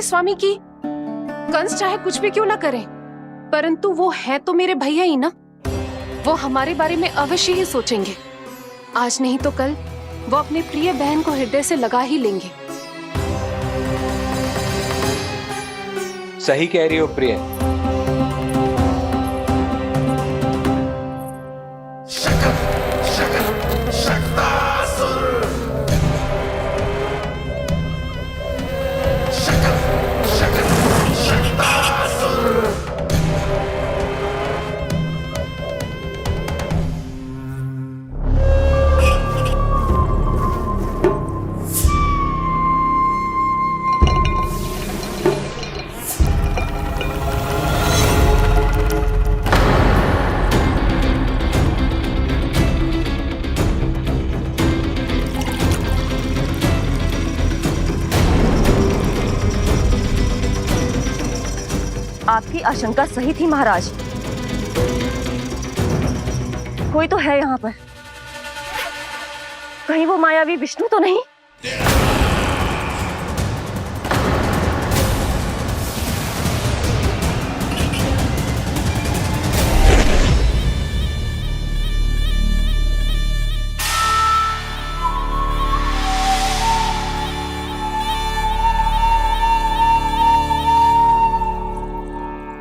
स्वामी की कंस चाहे कुछ भी क्यों ना करे, परंतु वो है तो मेरे भैया ही ना। वो हमारे बारे में अवश्य ही सोचेंगे। आज नहीं तो कल वो अपने प्रिय बहन को हृदय से लगा ही लेंगे। सही कह रही हो प्रिय। आपकी आशंका सही थी महाराज। कोई तो है यहाँ पर। कहीं वो मायावी विष्णु तो नहीं?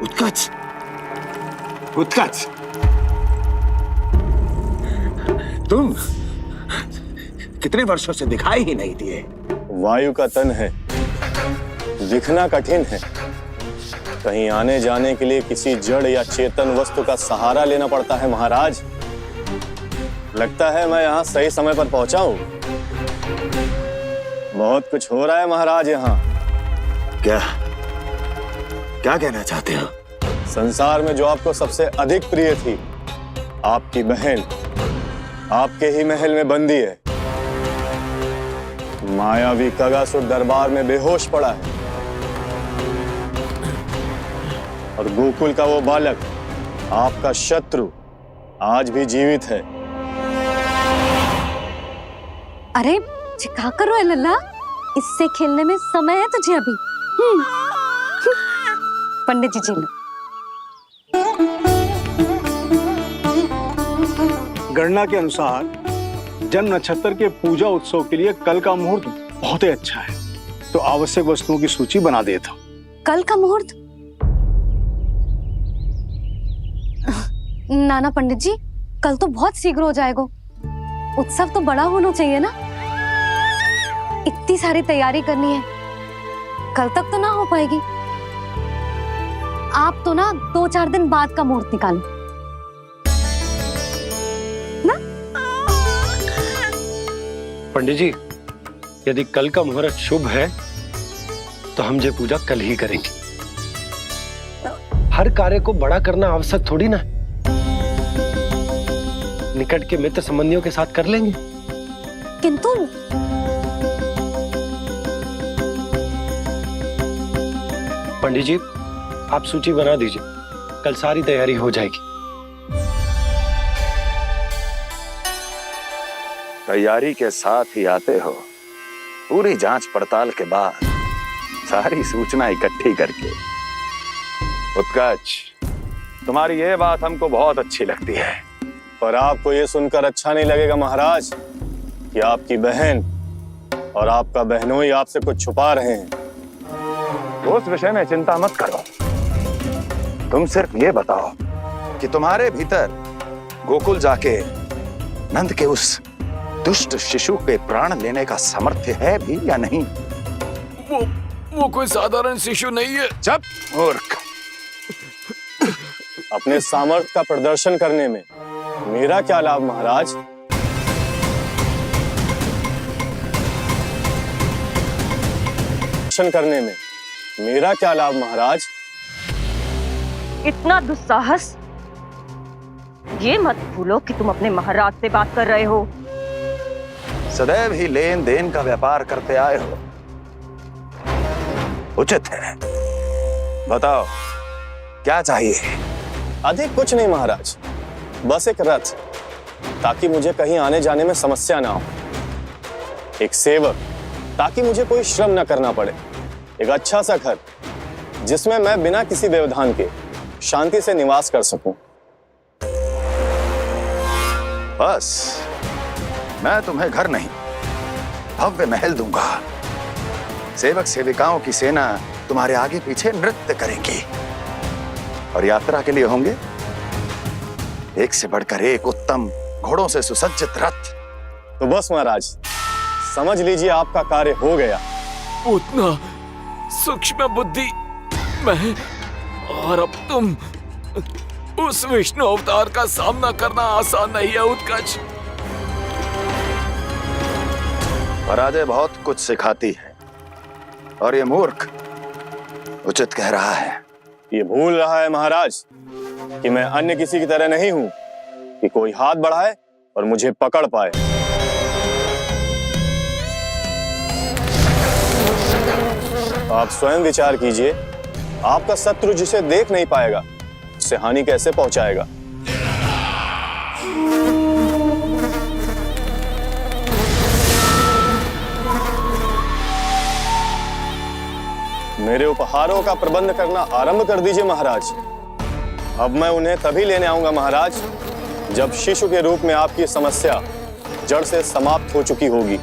उत्कच, उत्कच, तुम कितने वर्षों से दिखाई ही नहीं दिए। वायु का तन है, दिखना कठिन है। कहीं आने जाने के लिए किसी जड़ या चेतन वस्तु का सहारा लेना पड़ता है महाराज। लगता है मैं यहाँ सही समय पर पहुंचा हूँ। बहुत कुछ हो रहा है महाराज यहाँ। क्या क्या कहना चाहते हो? संसार में जो आपको सबसे अधिक प्रिय थी, आपकी बहन, आपके ही महल में बंदी है। मायावी कगासुर दरबार में बेहोश पड़ा है और गोकुल का वो बालक, आपका शत्रु, आज भी जीवित है। अरे चिका करो लल्ला, इससे खेलने में समय है तुझे अभी। पंडित जी जी लो। गणना के अनुसार जन्म नक्षत्र के पूजा उत्सव के लिए कल का मुहूर्त बहुत ही अच्छा है, तो आवश्यक वस्तुओं की सूची बना देता हूँ। कल का मुहूर्त? नाना पंडित जी, कल तो बहुत शीघ्र हो जाएगा। उत्सव तो बड़ा होना चाहिए ना। इतनी सारी तैयारी करनी है, कल तक तो ना हो पाएगी। आप तो ना 2-4 दिन बाद का मुहूर्त निकालो ना। पंडित जी, यदि कल का मुहूर्त शुभ है तो हम ये पूजा कल ही करेंगे। हर कार्य को बड़ा करना आवश्यक थोड़ी ना। निकट के मित्र संबंधियों के साथ कर लेंगे। किंतु पंडित जी, आप सूची बना दीजिए, कल सारी तैयारी हो जाएगी। तैयारी के साथ ही आते हो, पूरी जांच पड़ताल के बाद सारी सूचना इकट्ठी करके। उत्कच, तुम्हारी ये बात हमको बहुत अच्छी लगती है। पर आपको ये सुनकर अच्छा नहीं लगेगा महाराज कि आपकी बहन और आपका बहनोई आपसे कुछ छुपा रहे हैं। उस विषय में चिंता मत करो। तुम सिर्फ ये बताओ कि तुम्हारे भीतर गोकुल जाके नंद के उस दुष्ट शिशु के प्राण लेने का सामर्थ्य है भी या नहीं? वो कोई साधारण शिशु नहीं है। चुप मूर्ख। अपने सामर्थ्य का प्रदर्शन करने में मेरा क्या लाभ महाराज? प्रदर्शन करने में मेरा क्या लाभ महाराज? इतना दुस्साहस? ये मत भूलो कि तुम अपने महाराज से बात कर रहे हो। सदैव ही लेन देन का व्यापार करते आए हो, उचित है। बताओ क्या चाहिए? अधिक कुछ नहीं महाराज, बस एक रथ, ताकि मुझे कहीं आने जाने में समस्या ना हो। एक सेवक, ताकि मुझे कोई श्रम न करना पड़े। एक अच्छा सा घर जिसमें मैं बिना किसी व्यवधान के शांति से निवास कर सकूं। बस मैं तुम्हें घर नहीं, भव्य महल दूंगा। सेवक सेविकाओं की सेना तुम्हारे आगे पीछे नृत्य करेंगी और यात्रा के लिए होंगे एक से बढ़कर एक उत्तम घोड़ों से सुसज्जित रथ। तो बस महाराज, समझ लीजिए आपका कार्य हो गया। उतना सूक्ष्म बुद्धि मैं, और अब तुम, उस विष्णु अवतार का सामना करना आसान नहीं है उत्कच। पराजय बहुत कुछ सिखाती है और ये मूर्ख उचित कह रहा है। ये भूल रहा है महाराज कि मैं अन्य किसी की तरह नहीं हूं कि कोई हाथ बढ़ाए और मुझे पकड़ पाए। आप स्वयं विचार कीजिए, आपका शत्रु जिसे देख नहीं पाएगा उसे हानि कैसे पहुंचाएगा। मेरे उपहारों का प्रबंध करना आरंभ कर दीजिए महाराज। अब मैं उन्हें तभी लेने आऊंगा महाराज जब शिशु के रूप में आपकी समस्या जड़ से समाप्त हो चुकी होगी।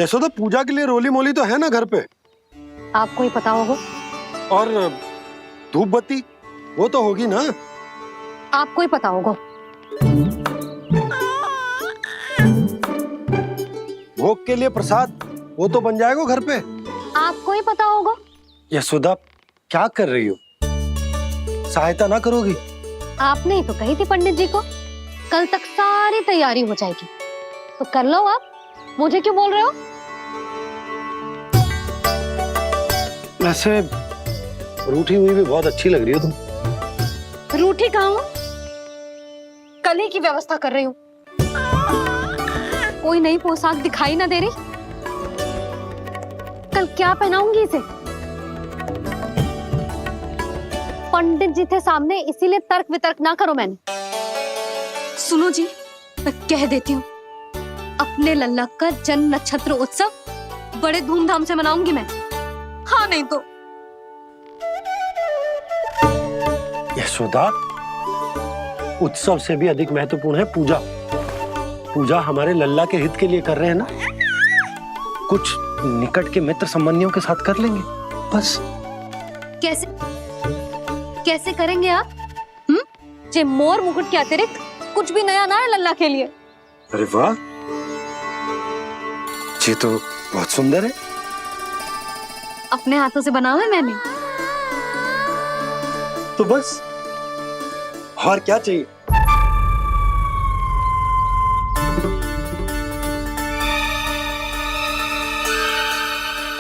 यशोदा, पूजा के लिए रोली मोली तो है ना घर पे? आपको ही पता होगा। और धूप बत्ती वो तो होगी ना? आपको ही पता होगा। भोग के लिए प्रसाद वो तो बन जाएगा घर पे। आपको ही पता होगा। यशोदा, क्या कर रही हो? सहायता ना करोगी? आपने ही तो कही थी पंडित जी को कल तक सारी तैयारी हो जाएगी, तो कर लो आप। मुझे क्यों बोल रहे हो? वैसे रूठी हुई भी बहुत अच्छी लग रही हो तुम। रूठी कहाँ हूँ? कल ही की व्यवस्था कर रही हूँ। कोई नई पोशाक दिखाई ना दे रही? कल क्या पहनाऊंगी इसे? पंडित जी थे सामने, इसीलिए तर्क वितर्क ना करो। मैंने सुनो जी, मैं कह देती हूँ, अपने लल्ला का जन्म नक्षत्र उत्सव बड़े धूमधाम से मनाऊंगी मैं। हाँ नहीं तो। यशोदा, उत्सव से भी अधिक महत्वपूर्ण है पूजा। पूजा हमारे लल्ला के हित के लिए कर रहे हैं ना। कुछ निकट के मित्र संबंधियों के साथ कर लेंगे बस। कैसे कैसे करेंगे आप? जे मोर मुकुट के अतिरिक्त कुछ भी नया ना है लल्ला के लिए। अरे वाह, ये तो बहुत सुंदर है। अपने हाथों से बना है मैंने। तो बस और क्या चाहिए?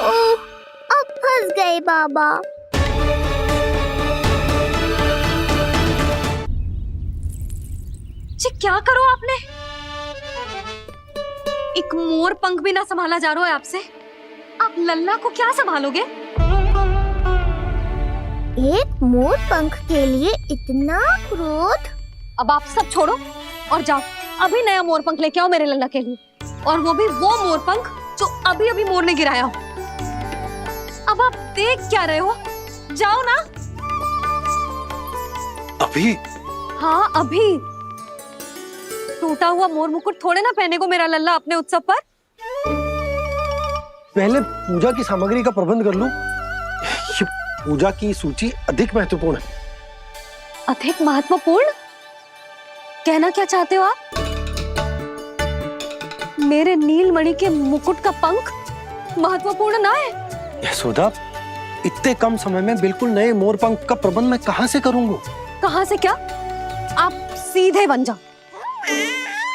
ओह, अब फंस गए बाबा। जी क्या करो आपने? एक मोर पंख भी ना संभाला जा रहा है आपसे। आप लल्ला को क्या संभालोगे? एक मोर पंख के लिए इतना क्रोध? अब आप सब छोड़ो और जाओ, अभी नया मोर पंख लेके आओ मेरे लल्ला के लिए, और वो भी वो मोर पंख जो अभी अभी मोर ने गिराया हो। अब आप देख क्या रहे हो? जाओ ना। अभी? हाँ अभी। टूटा हुआ मोर मुकुट थोड़े ना पहने को मेरा लल्ला अपने उत्सव पर। पहले पूजा की सामग्री का प्रबंध कर लूं। ये पूजा की सूची अधिक महत्वपूर्ण है। अधिक महत्वपूर्ण? कहना क्या चाहते हो आप? मेरे नीलमणि के मुकुट का पंख महत्वपूर्ण ना है? यशोदा, इतने कम समय में बिल्कुल नए मोर पंख का प्रबंध मैं कहां से करूंगा? कहां से क्या? आप सीधे बन जाओ।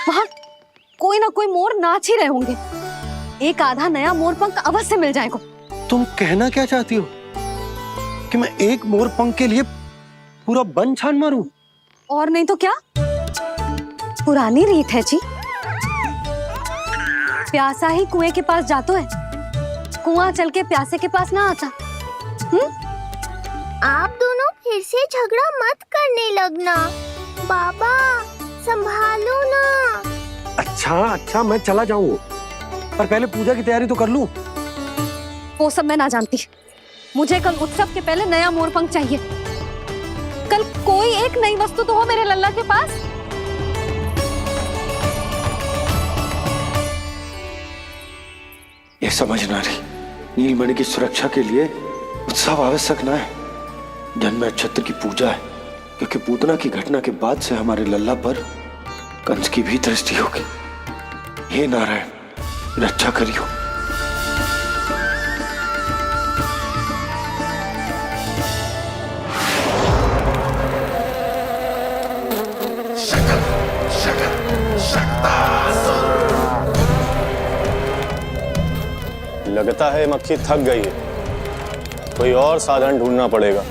वहां कोई ना कोई मोर नाच ही रहे होंगे। एक आधा नया मोर पंख अवश्य मिल जाएगा। तुम कहना क्या चाहती हो कि मैं एक मोर पंख के लिए पूरा वन छान मारूं? और नहीं तो क्या, पुरानी रीत है जी। प्यासा ही कुएं के पास जातो है, कुआं चल के प्यासे के पास ना आता। आप दोनों फिर से झगड़ा मत करने लगना। बाबा संभालो ना। अच्छा मैं चला जाऊं, पर पहले पूजा की तैयारी तो कर लूं। वो सब मैं ना जानती। मुझे कल उत्सव के पहले नया मोरपंख चाहिए। कल कोई एक नई वस्तु तो हो मेरे लल्ला के पास। ये समझ ना रही, नीलमणि की सुरक्षा के लिए उत्सव आवश्यक ना है, जन्म नक्षत्र की पूजा है, क्योंकि पूतना की घटना के बाद से हमारे लल्ला पर कंस की भी दृष्टि होगी। हे नारायण, रक्षा करियो। लगता है मक्खी थक गई है, कोई और साधन ढूंढना पड़ेगा।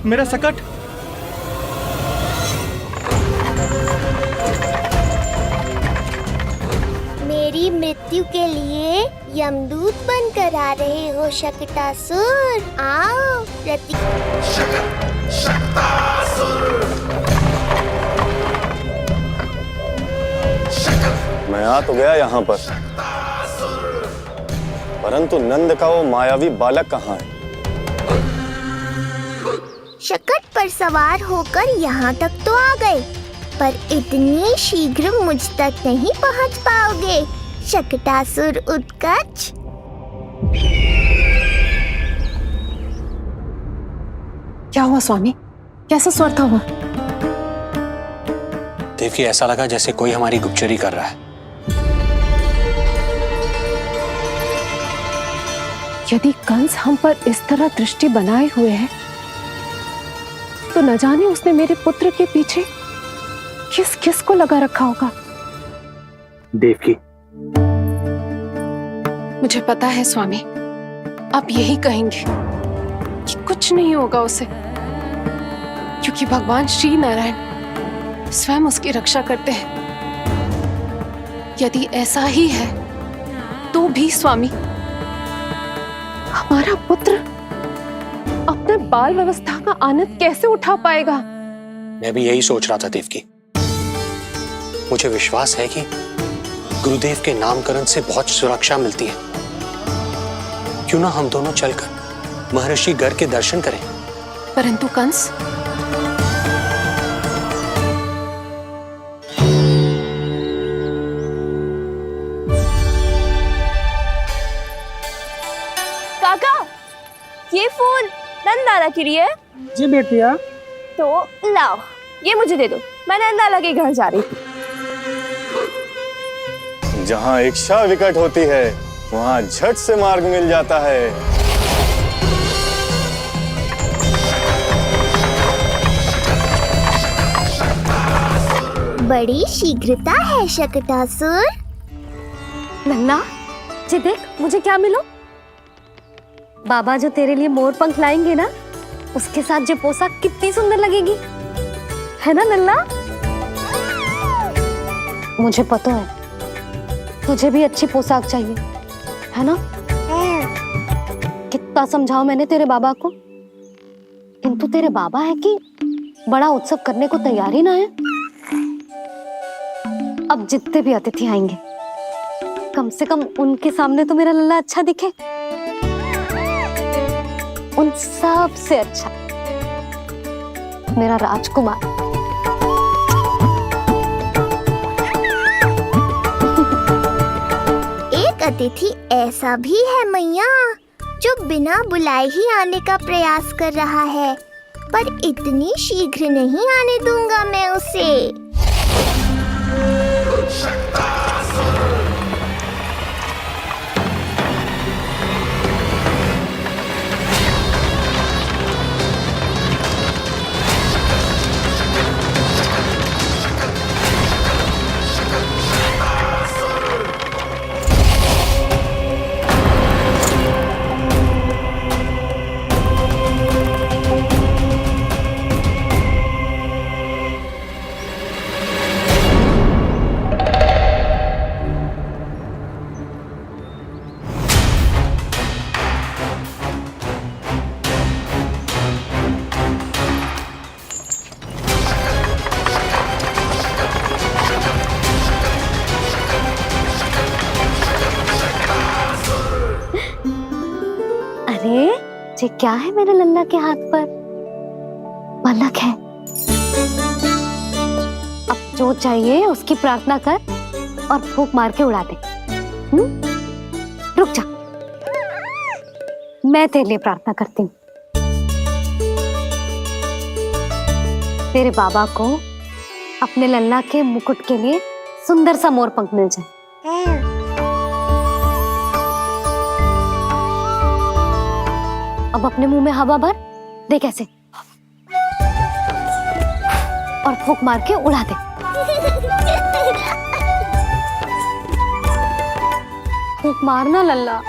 मेरा सकट। मेरी मृत्यु के लिए यमदूत बनकर आ रहे हो शकटासुर। आओ मैं आ तो गया यहाँ पर, परंतु नंद का वो मायावी बालक कहाँ है? शकट पर सवार होकर यहाँ तक तो आ गए, पर इतनी शीघ्र मुझ तक नहीं पहुँच पाओगे शकटासुर उत्कच। क्या हुआ स्वामी, कैसा स्वर था वो? देवकी, ऐसा लगा जैसे कोई हमारी गुप्तचरी कर रहा है। यदि कंस हम पर इस तरह दृष्टि बनाए हुए है, तो न जाने उसने मेरे पुत्र के पीछे किस किस को लगा रखा होगा। देवकी, मुझे पता है स्वामी, आप यही कहेंगे कि कुछ नहीं होगा उसे, क्योंकि भगवान श्री नारायण स्वयं उसकी रक्षा करते हैं। यदि ऐसा ही है तो भी स्वामी, हमारा पुत्र अपने बाल व्यवस्था का आनंद कैसे उठा पाएगा? मैं भी यही सोच रहा था देवकी। मुझे विश्वास है कि गुरुदेव के नामकरण से बहुत सुरक्षा मिलती है। क्यों ना हम दोनों चलकर महर्षि गर के दर्शन करें? परंतु कंस, काका, ये फूल नंदाला के लिए है? जी बेटिया। तो लाओ, ये मुझे दे दो, मैं नंदाला के घर जा रही हूँ। जहाँ इच्छा विकट होती है, वहाँ झट से मार्ग मिल जाता है। बड़ी शीघ्रता है शकटासुर। नन्ना, जी देख मुझे क्या मिलो। बाबा जो तेरे लिए मोर पंख लाएंगे ना, उसके साथ जो पोशाक कितनी सुंदर लगेगी, है ना नन्ना? मुझे पता है तुझे भी अच्छी पोशाक चाहिए, है ना? कितना समझाओ मैंने तेरे बाबा को, किंतु तेरे बाबा है कि बड़ा उत्सव करने को तैयार ही ना है। अब जितने भी अतिथि आएंगे, कम से कम उनके सामने तो मेरा लल्ला अच्छा दिखे। उन सब से अच्छा मेरा राजकुमार। एक अतिथि ऐसा भी है मैया, जो बिना बुलाए ही आने का प्रयास कर रहा है। पर इतनी शीघ्र नहीं आने दूंगा मैं उसे। अरे ये क्या है मेरे लल्ला के हाथ पर? पलक है। अब जो चाहिए उसकी प्रार्थना कर और फूंक मार के उड़ा दे। रुक जा, मैं तेरे लिए प्रार्थना करती हूँ। तेरे बाबा को अपने लल्ला के मुकुट के लिए सुंदर सा मोर पंख मिल जाए। अब अपने मुंह में हवा भर दे कैसे, और फूंक मार के उड़ा दे। फूंक मारना लल्ला,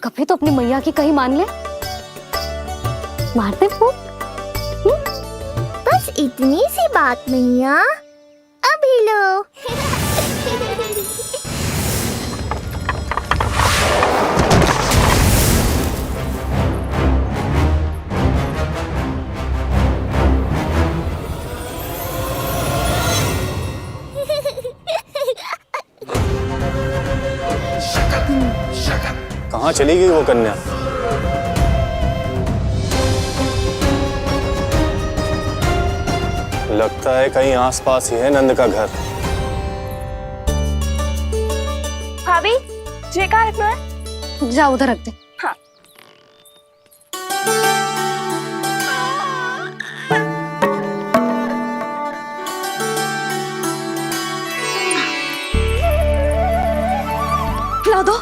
कभी तो अपनी मैया की कहीं मान ले। मार दे फूंक। बस इतनी सी बात मैया, अभी लो। कहाँ चली गई वो कन्या? लगता है कहीं आसपास ही है नंद का घर। भाभी ये कहाँ रखना है? जा उधर रख दे। हाँ। खिला दो।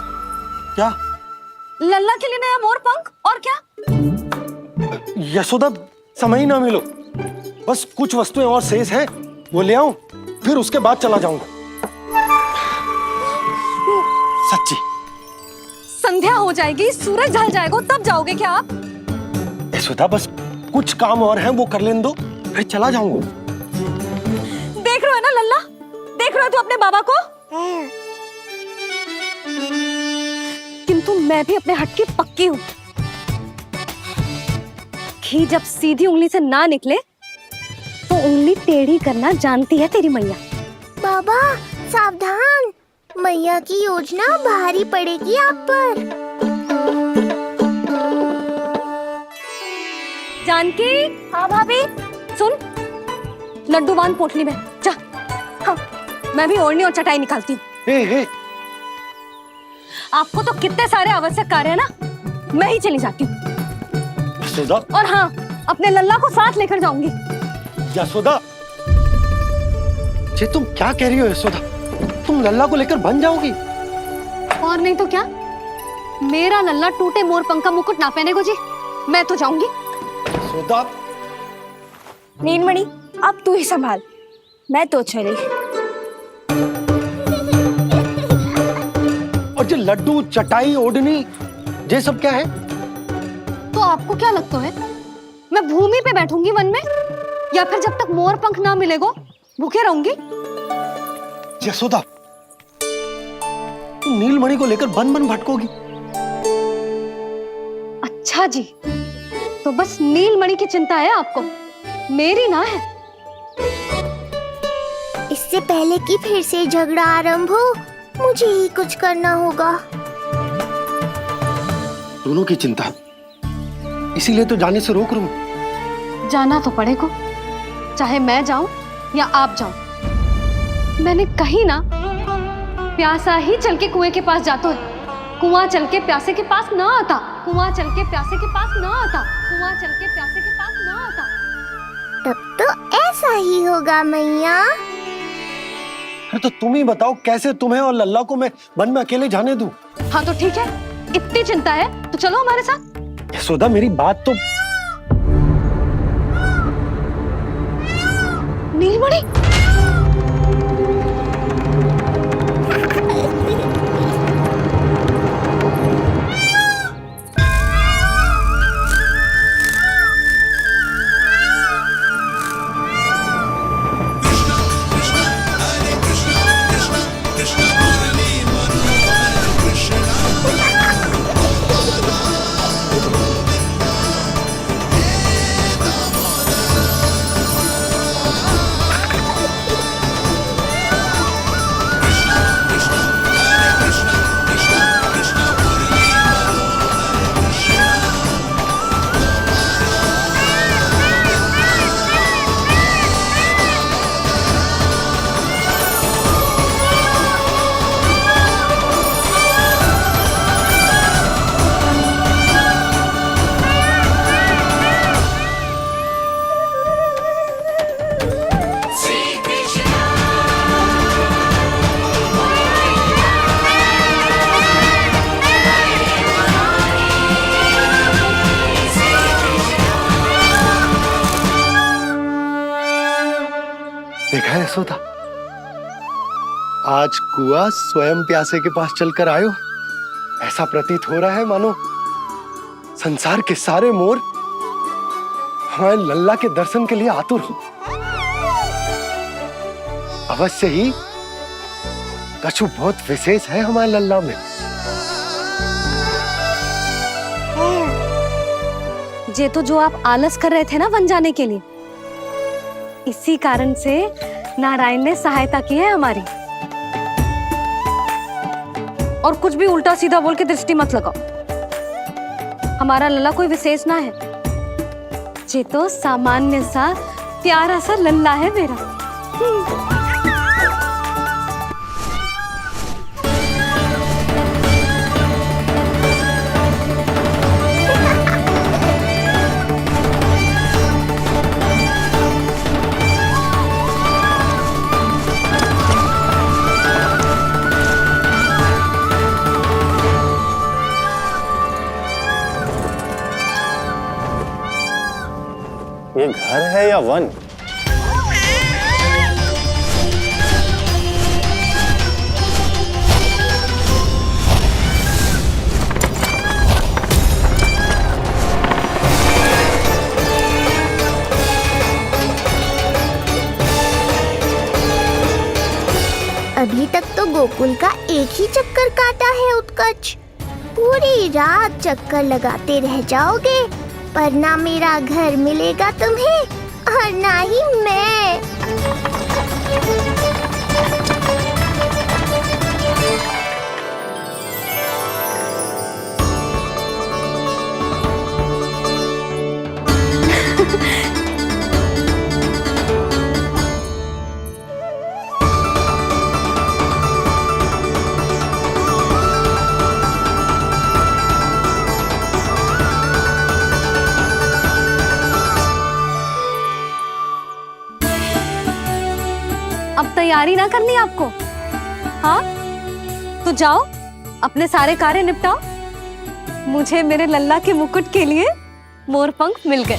क्या? लल्ला के लिए नया मोर पंख। और क्या? यशोदा समय ही ना मिलो, बस कुछ वस्तुएं और शेष हैं, वो ले आऊं, फिर उसके बाद चला जाऊंगा। सच्ची। संध्या हो जाएगी, सूरज ढल जाएगा, तब जाओगे क्या आप? यशोदा बस कुछ काम और हैं, वो कर लेने दो, फिर चला जाऊंगा। देख रहे हो ना लल्ला, देख रहे हो तू अपने बाबा को? किंतु मैं भी अपने हट की पक्की हूँ। घी जब सीधी उंगली से ना निकले तो उंगली टेढ़ी करना जानती है तेरी मैया। बाबा सावधान, मैया की योजना भारी पड़ेगी आप पर। जानकी। हाँ भाभी। सुन, लड्डू बांध पोटली में, जा। हाँ, मैं भी ओढ़नी और चटाई निकालती हूँ। आपको तो कितने सारे आवश्यक कार्य है ना, मैं ही चली जाती हूँ। यशोदा। और हाँ, अपने लल्ला को साथ लेकर जाऊंगी। यशोदा, ये तुम क्या कह रही हो यशोदा? तुम लल्ला को लेकर बन जाओगी? और नहीं तो क्या, मेरा लल्ला टूटे मोर पंख का मुकुट ना पहनेगो जी, मैं तो जाऊंगी। यशोदा। नीलमणि अब तू ही संभाल, मैं तो चली। और ये लड्डू, चटाई, ओढ़नी, ये सब क्या है? तो आपको क्या लगता है, मैं भूमि पे बैठूंगी वन में, या फिर जब तक मोर पंख ना मिलेगो भूखे रहूंगी? यशोदा, तुम नीलमणि को लेकर बन बन भटकोगी। अच्छा जी, तो बस नीलमणि की चिंता है आपको, मेरी ना है। इससे पहले कि फिर से झगड़ा आरंभ हो, मुझे ही कुछ करना होगा। दोनों की चिंता, इसीलिए तो जाने से रोक रहा हूं। जाना तो पड़ेगा, चाहे मैं जाऊं या आप जाऊं। मैंने कहीं ना, प्यासा ही चल के कुएं के पास जाता है, कुआं चल के प्यासे के पास ना आता। कुआं चल के प्यासे के पास ना आता, कुआं चल के प्यासे के पास ना आता। तब तो ऐसा ही होगा मैया। अरे तो तुम ही बताओ कैसे तुम्हें और लल्ला को मैं वन में अकेले जाने दूं? हाँ तो ठीक है, इतनी चिंता है तो चलो हमारे साथ। यशोदा मेरी बात तो। नीलमणि, देखा है यशोदा, आज कुआं स्वयं प्यासे के पास चलकर आयो। ऐसा प्रतीत हो रहा है मानो संसार के सारे मोर हमारे लल्ला के दर्शन के लिए आतुर हो। अवश्य ही कछु बहुत विशेष है हमारे लल्ला में। ये तो जो आप आलस कर रहे थे ना वन जाने के लिए, इसी कारण से नारायण ने सहायता की है हमारी। और कुछ भी उल्टा सीधा बोल के दृष्टि मत लगाओ। हमारा लल्ला कोई विशेष ना है, ये तो सामान्य सा प्यारा सा लल्ला है मेरा। ये घर है या वन? अभी तक तो गोकुल का एक ही चक्कर काटा है उत्कर्ष। पूरी रात चक्कर लगाते रह जाओगे, पर ना मेरा घर मिलेगा तुम्हें और ना ही मैं। अब तैयारी ना करनी आपको? हाँ तो जाओ अपने सारे कार्य निपटाओ। मुझे मेरे लल्ला के मुकुट के लिए मोरपंख मिल गए।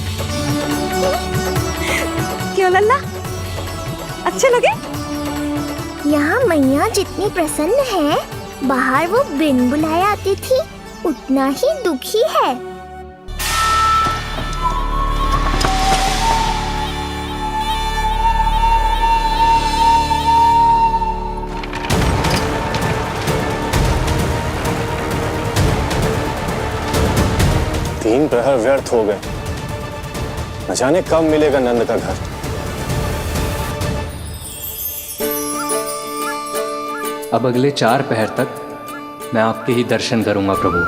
क्यों लल्ला, अच्छे लगे? यहाँ मैया जितनी प्रसन्न है, बाहर वो बिन बुलाए आती थी उतना ही दुखी है। तीन प्रहर व्यर्थ हो गए, न जाने कब मिलेगा नंद का घर। अब अगले 4 पहर तक मैं आपके ही दर्शन करूंगा प्रभु।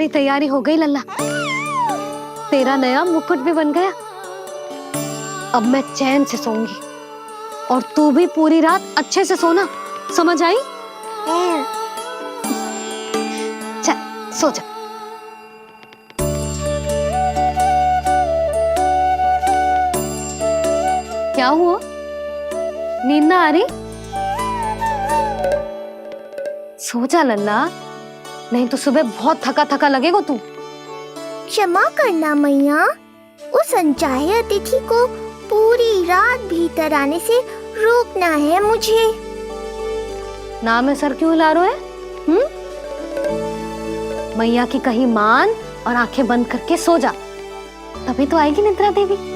सारी तैयारी हो गई लल्ला। तेरा नया मुकुट भी बन गया। अब मैं चैन से सोऊंगी और तू भी पूरी रात अच्छे से सोना, समझ आई? चल सो जा। क्या हुआ? नींद ना आ रही? सो जा लल्ला, नहीं तो सुबह बहुत थका थका लगेगा तू। क्षमा करना मैया, उस अनचाहे अतिथि को पूरी रात भीतर आने से रोकना है मुझे। ना में सर क्यों हिला रहे हो? मैया की कही मान और आंखें बंद करके सो जा, तभी तो आएगी निद्रा देवी।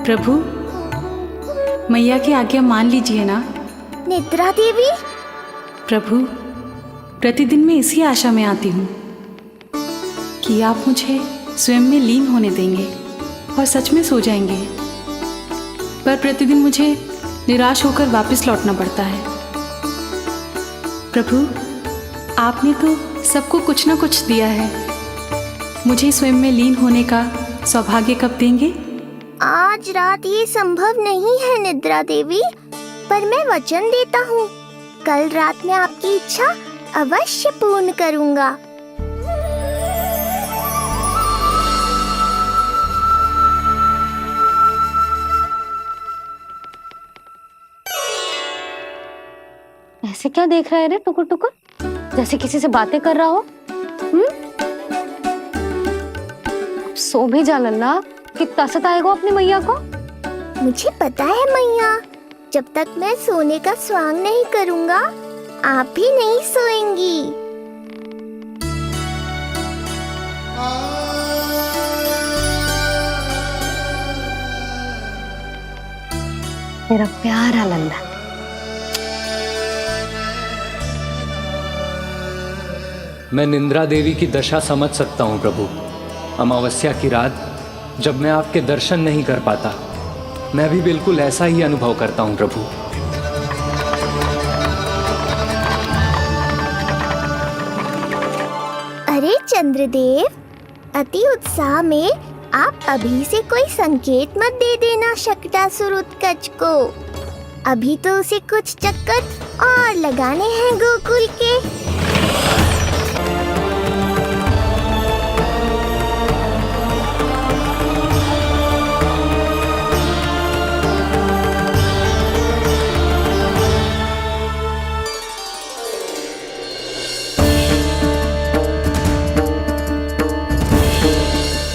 प्रभु, मैया की आज्ञा मान लीजिए ना। निद्रा देवी? प्रभु, प्रतिदिन मैं इसी आशा में आती हूँ कि आप मुझे स्वयं में लीन होने देंगे और सच में सो जाएंगे, पर प्रतिदिन मुझे निराश होकर वापस लौटना पड़ता है। प्रभु, आपने तो सबको कुछ ना कुछ दिया है, मुझे स्वयं में लीन होने का सौभाग्य कब देंगे? आज रात ये संभव नहीं है निद्रा देवी, पर मैं वचन देता हूँ कल रात में आपकी इच्छा अवश्य पूर्ण करूँगा। ऐसे क्या देख रहा है रे टुकुर टुकुर, जैसे किसी से बातें कर रहा हो? सो भी जा लल्ला, कितना सताएगा अपनी मैया को। मुझे पता है मैया, जब तक मैं सोने का स्वांग नहीं करूँगा आप भी नहीं सोएंगी। मेरा प्यारा लल्ला। मैं निंद्रा देवी की दशा समझ सकता हूँ प्रभु। अमावस्या की रात जब मैं आपके दर्शन नहीं कर पाता, मैं भी बिल्कुल ऐसा ही अनुभव करता हूँ प्रभु। अरे चंद्रदेव, अति उत्साह में आप अभी से कोई संकेत मत दे देना शकटासुर उत्कच को। अभी तो उसे कुछ चक्कर और लगाने हैं गोकुल के।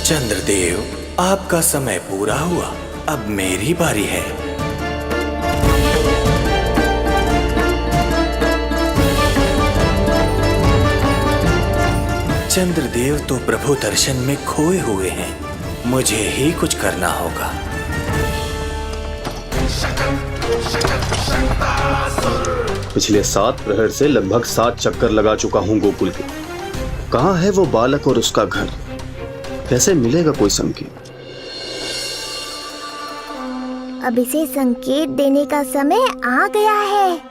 चंद्रदेव, आपका समय पूरा हुआ, अब मेरी बारी है। चंद्रदेव तो प्रभु दर्शन में खोए हुए हैं, मुझे ही कुछ करना होगा। पिछले 7 प्रहर से लगभग 7 चक्कर लगा चुका हूँ गोकुल के। कहाँ है वो बालक और उसका घर? कैसे मिलेगा कोई संकेत? अब इसे संकेत देने का समय आ गया है।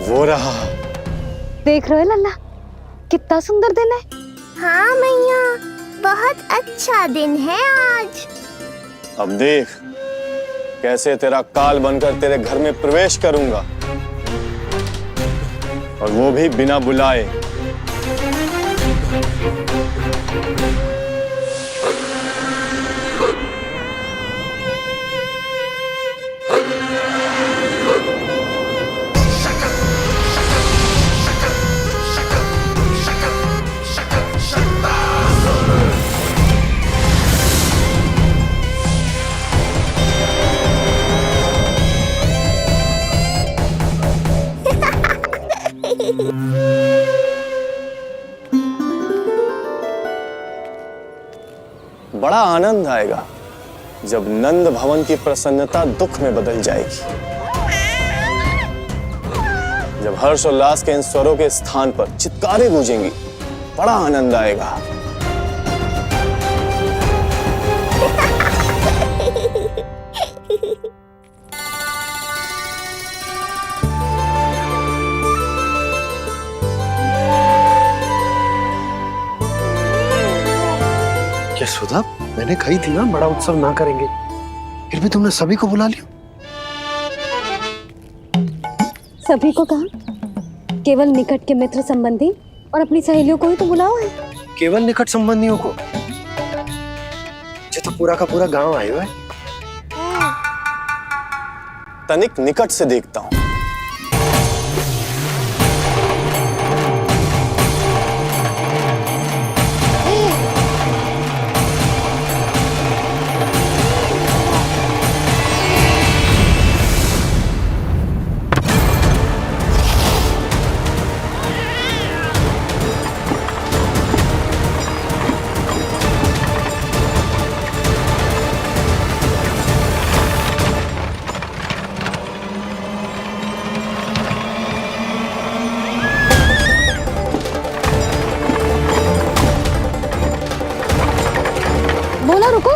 वो रहा। देख रहे हो लल्ला, कितना सुंदर दिन है। हाँ मैया, बहुत अच्छा दिन है आज। अब देख कैसे तेरा काल बनकर तेरे घर में प्रवेश करूंगा, और वो भी बिना बुलाए। आनंद आएगा जब नंद भवन की प्रसन्नता दुख में बदल जाएगी। जब हर्ष उल्लास के इन स्वरों के स्थान पर चित्कारें गूंजेंगी, बड़ा आनंद आएगा। यशोदा, मैंने कही थी ना बड़ा उत्सव ना करेंगे, फिर भी तुमने सभी को बुला लिया। सभी को कहा? केवल निकट के मित्र संबंधी और अपनी सहेलियों को ही तो बुलाओ है। केवल निकट संबंधियों को? ये तो पूरा का पूरा गांव आया हुआ है। तनिक निकट से देखता हूं। बोला रुको।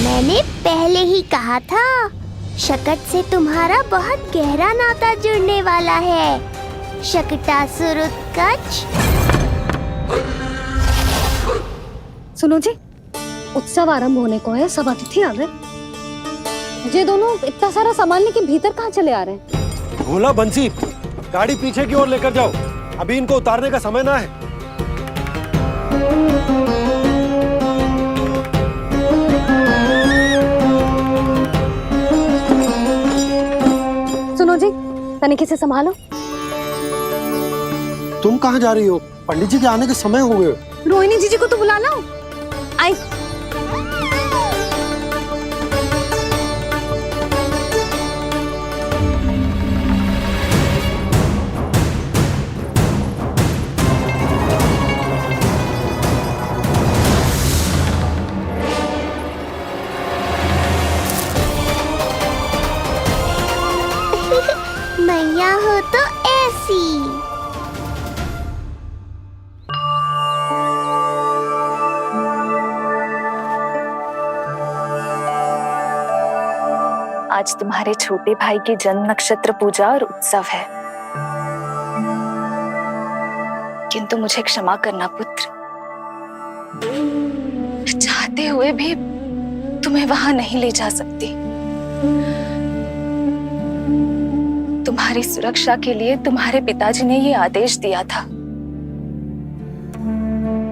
मैंने पहले ही कहा था, शकट से तुम्हारा बहुत गहरा नाता जुड़ने वाला है। शकटासुर उत्कच। सुनो जी, उत्सव आरंभ होने को है, सब अतिथि आ गए। ये दोनों इतना सारा सामान लेके भीतर कहाँ चले आ रहे हैं? भोला बंसी, गाड़ी पीछे की ओर लेकर जाओ, अभी इनको उतारने का समय ना है। सुनो जी, तनिक से संभालो। तुम कहाँ जा रही हो? पंडित जी के आने के समय हो गए। रोहिणी जीजी को तो बुला लो। आई। मैया हो तो ऐसी। आज तुम्हारे छोटे भाई की जन्म नक्षत्र पूजा और उत्सव है, किंतु मुझे क्षमा करना पुत्र, चाहते हुए भी तुम्हें वहां नहीं ले जा सकती। तुम्हारी सुरक्षा के लिए तुम्हारे पिताजी ने ये आदेश दिया था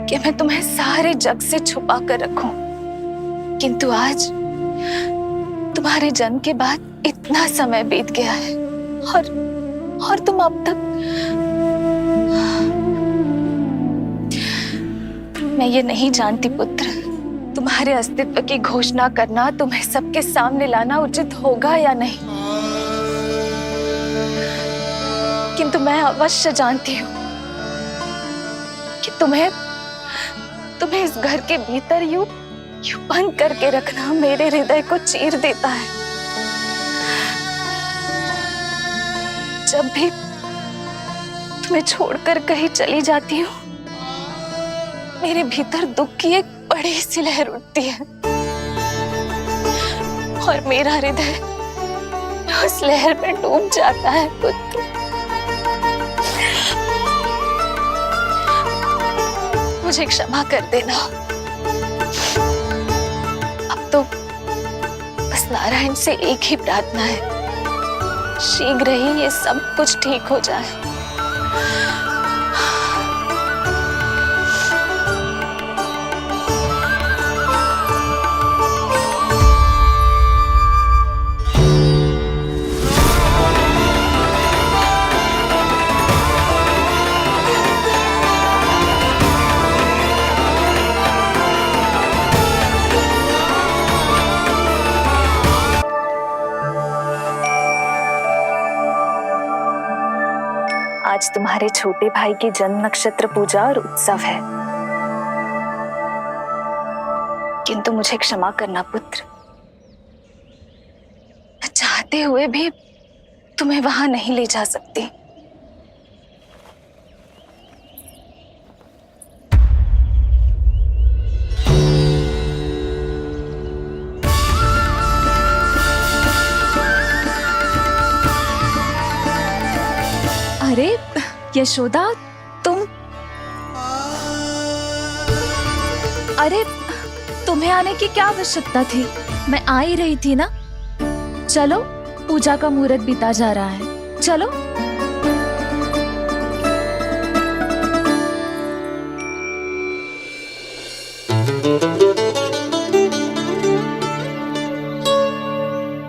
कि मैं तुम्हें सारे जग से छुपा कर रखूं, किंतु आज तुम्हारे जन्म के बाद इतना समय बीत गया है और तुम अब तक। मैं ये नहीं जानती पुत्र, तुम्हारे अस्तित्व की घोषणा करना, तुम्हें सबके सामने लाना उचित होगा या नहीं, किंतु मैं अवश्य जानती हूँ कि तुम्हें इस घर के भीतर यूं बंद करके रखना मेरे हृदय को चीर देता है। जब भी तुम्हें छोड़कर कहीं चली जाती हूँ, मेरे भीतर दुख की एक बड़ी सी लहर उठती है और मेरा हृदय उस लहर में डूब जाता है पुत्र। मुझे क्षमा कर देना। अब तो बस नारायण से एक ही प्रार्थना है, शीघ्र ही ये सब कुछ ठीक हो जाए। आज तुम्हारे छोटे भाई की जन्म नक्षत्र पूजा और उत्सव है, किंतु मुझे क्षमा करना पुत्र, मैं चाहते हुए भी तुम्हें वहां नहीं ले जा सकती। अरे यशोदा, अरे तुम्हें आने की क्या आवश्यकता थी? मैं आ ही रही थी ना। चलो, पूजा का मुहूर्त बीता जा रहा है, चलो।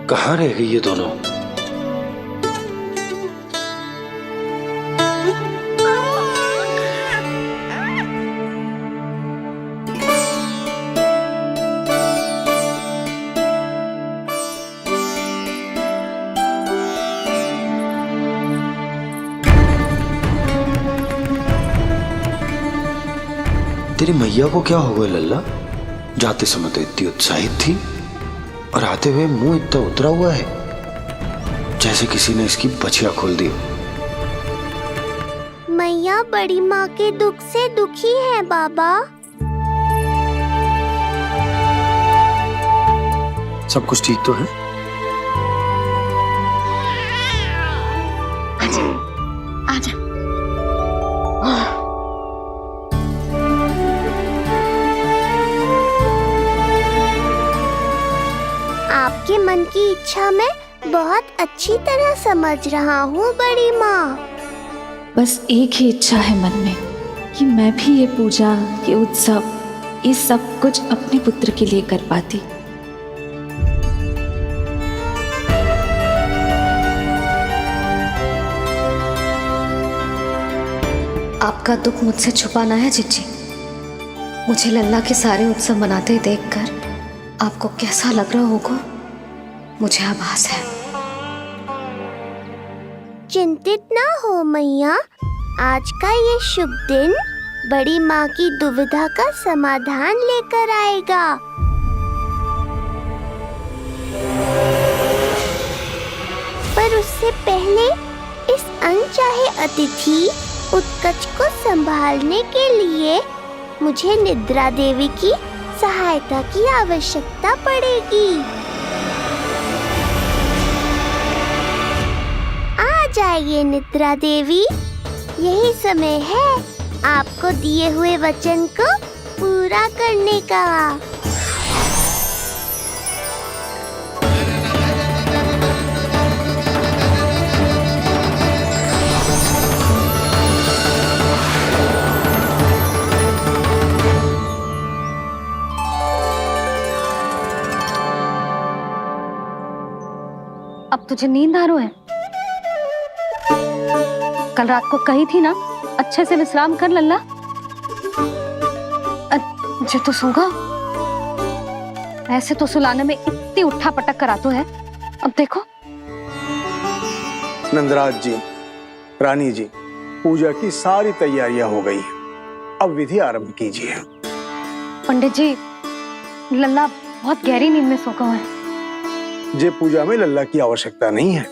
कहाँ रह गई ये दोनों? तेरी मैया को क्या हो गया लल्ला? जाते समय तो इतनी उत्साहित थी और आते हुए मुंह इतना उतरा हुआ है जैसे किसी ने इसकी बचिया खोल दी। मैया बड़ी माँ के दुख से दुखी है बाबा। सब कुछ ठीक तो है? आजा। आपके मन की इच्छा मैं बहुत अच्छी तरह समझ रहा हूँ बड़ी माँ। बस एक ही इच्छा है मन में कि मैं भी ये पूजा, ये उत्सव, ये सब कुछ अपने पुत्र के लिए कर पाती। आपका दुख मुझसे छुपाना है जिज्जी। मुझे लल्ला के सारे उत्सव मनाते देखकर आपको कैसा लग रहा होगा, मुझे आभास है। चिंतित ना हो मैया, आज का ये शुभ दिन बड़ी माँ की दुविधा का समाधान लेकर आएगा। पर उससे पहले इस अनचाहे अतिथि उत्कच को संभालने के लिए मुझे निद्रा देवी की सहायता की आवश्यकता पड़ेगी। आ जाइए निद्रा देवी, यही समय है आपको दिए हुए वचन को पूरा करने का। अब तुझे नींद आ रहा है? कल रात को कही थी ना अच्छे से विश्राम कर लल्ला। जो तो सोगा, ऐसे तो सुलाने में इतनी उठा पटक कर आतो है। अब देखो। नंदराज जी, रानी जी, पूजा की सारी तैयारियां हो गई हैं। अब विधि आरंभ कीजिए। पंडित जी, लल्ला बहुत गहरी नींद में सोगा हुआ है। जे पूजा में लल्ला की आवश्यकता नहीं है,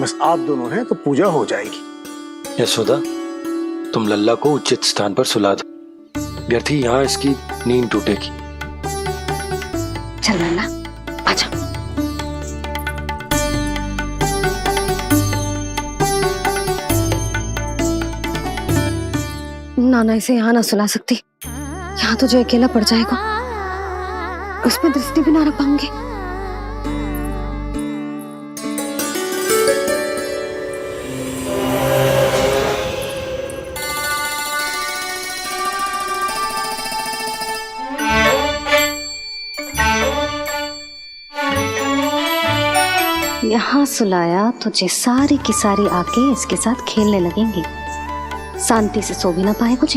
बस आप दोनों हैं तो पूजा हो जाएगी। यशोदा, तुम लल्ला को उचित स्थान पर सुला दो, व्यर्थ ही यहाँ इसकी नींद टूटेगी। चल लल्ला, आजा। नाना इसे यहाँ ना सुला सकती, यहाँ तो जो अकेला पड़ जाएगा उसमें दृष्टि भी ना रख पाऊंगी। यहाँ सुलाया तो जे सारी की सारी आके इसके साथ खेलने लगेंगी, शांति से सो भी ना पाए कुछ।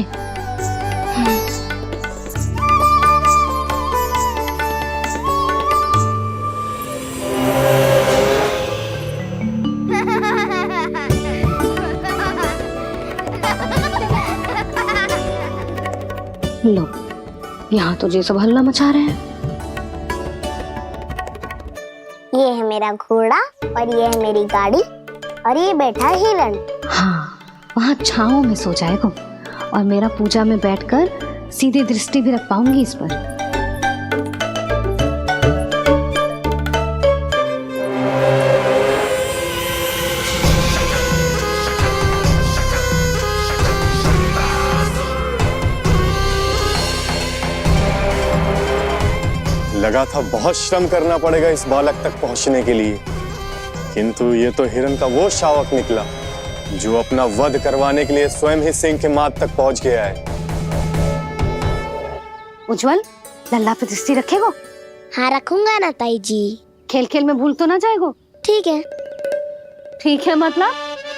लो, यहाँ तो ये सब हल्ला मचा रहे हैं। ये है मेरा घोड़ा और ये है मेरी गाड़ी और ये बैठा है हिरण। हाँ, वहाँ छाँव में सो जाएगा और मेरा पूजा में बैठकर सीधी दृष्टि भी रख पाऊंगी इस पर। लगा था बहुत श्रम करना पड़ेगा इस बालक तक पहुंचने के लिए, किंतु ये तो हिरण का वो शावक निकला जो अपना वध करवाने के लिए स्वयं ही सिंह के माथ तक पहुंच गया है। उज्जवल, लल्ला पे दृष्टि रखेगो? हाँ रखूंगा ना ताई जी। खेल खेल में भूल तो ना जाएगो? ठीक है। ठीक है मतलब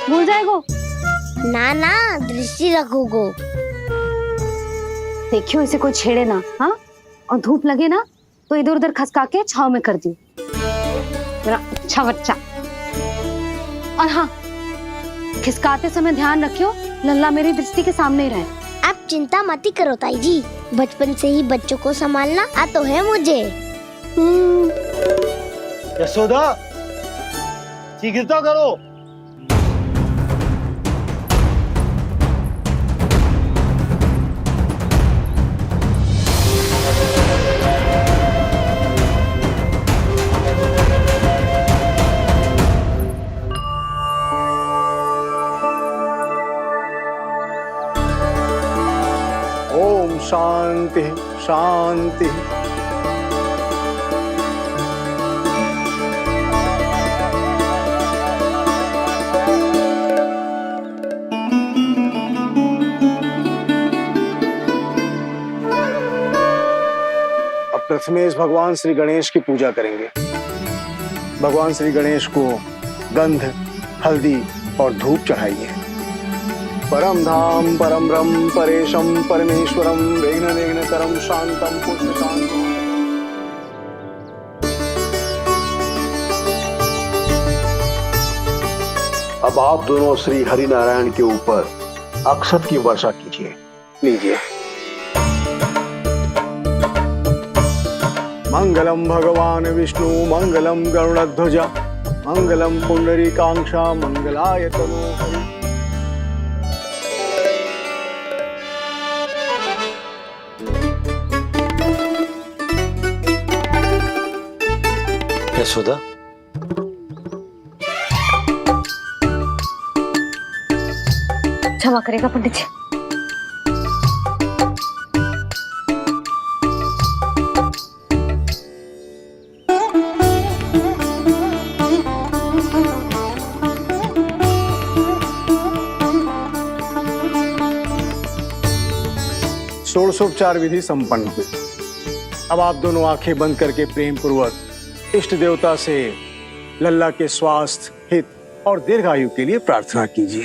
भूल जाएगो? ना ना, दृष्टि रखोगो। देखियो इसे कोई छेड़े ना, हाँ? और धूप लगे ना तो इधर उधर खसका के छाव में कर दियो। मेरा अच्छा बच्चा। और हाँ, खिसकाते समय ध्यान रखियो लल्ला मेरी दृष्टि के सामने ही रहे। आप चिंता मत करो ताई जी, बचपन से ही बच्चों को संभालना आता है मुझे। यशोदा, शीघ्रता करो। ओम शांति शांति। अब प्रथमेश भगवान श्री गणेश की पूजा करेंगे। भगवान श्री गणेश को गंध, हल्दी और धूप चढ़ाइए। परम धाम परम ब्रह्म परेशम परमेश्वरम विघ्न निघ्नकरम शांतम पुष्टकांतम। अब आप दोनों श्री हरि नारायण के ऊपर अक्षत की वर्षा कीजिए। लीजिए। मंगलम भगवान विष्णु मंगलम गरुड़ध्वज मंगलम पुंडरीकाक्षा मंगलाय तनोहरि। यशोदा, क्षमा करेगा पंडित जी। षोडशोपचार विधि संपन्न हुई। अब आप दोनों आंखें बंद करके प्रेम पूर्वक इष्ट देवता से लल्ला के स्वास्थ्य, हित और दीर्घायु के लिए प्रार्थना कीजिए।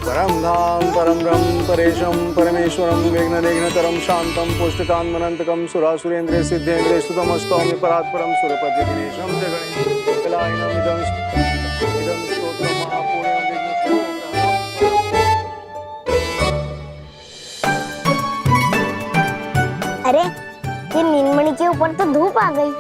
परम धाम परम ब्रह्म परेशम परमेश्वरम विघ्न निघ्नकरम शांतम पुष्टकांतमनंतकम सुरासुरेंद्र सिद्धेंद्र स्तुतम स्तौम्य परात्परम सुरपति दिनेशम जगणेश कलायनम इदं स्तोत्रम महापुण्यम विघ्न। अरे ये नीलमणि के ऊपर तो धूप आ गई।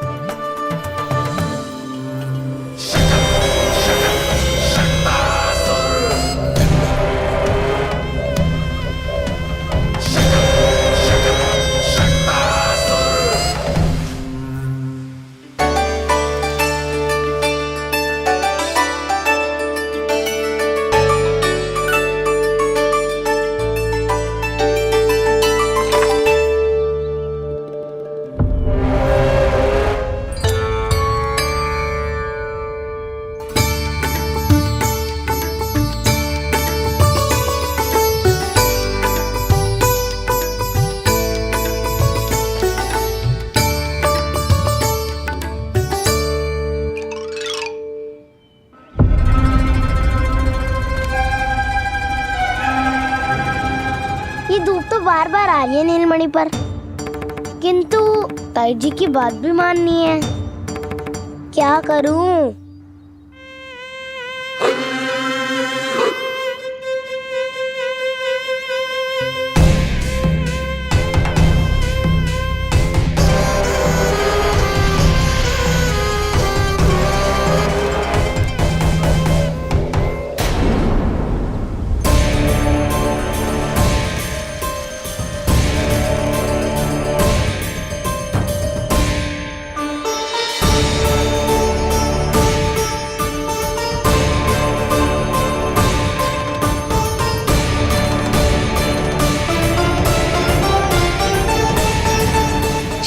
बार बार आ रही है नीलमणि पर, किंतु ताई जी की बात भी माननी है। क्या करूं?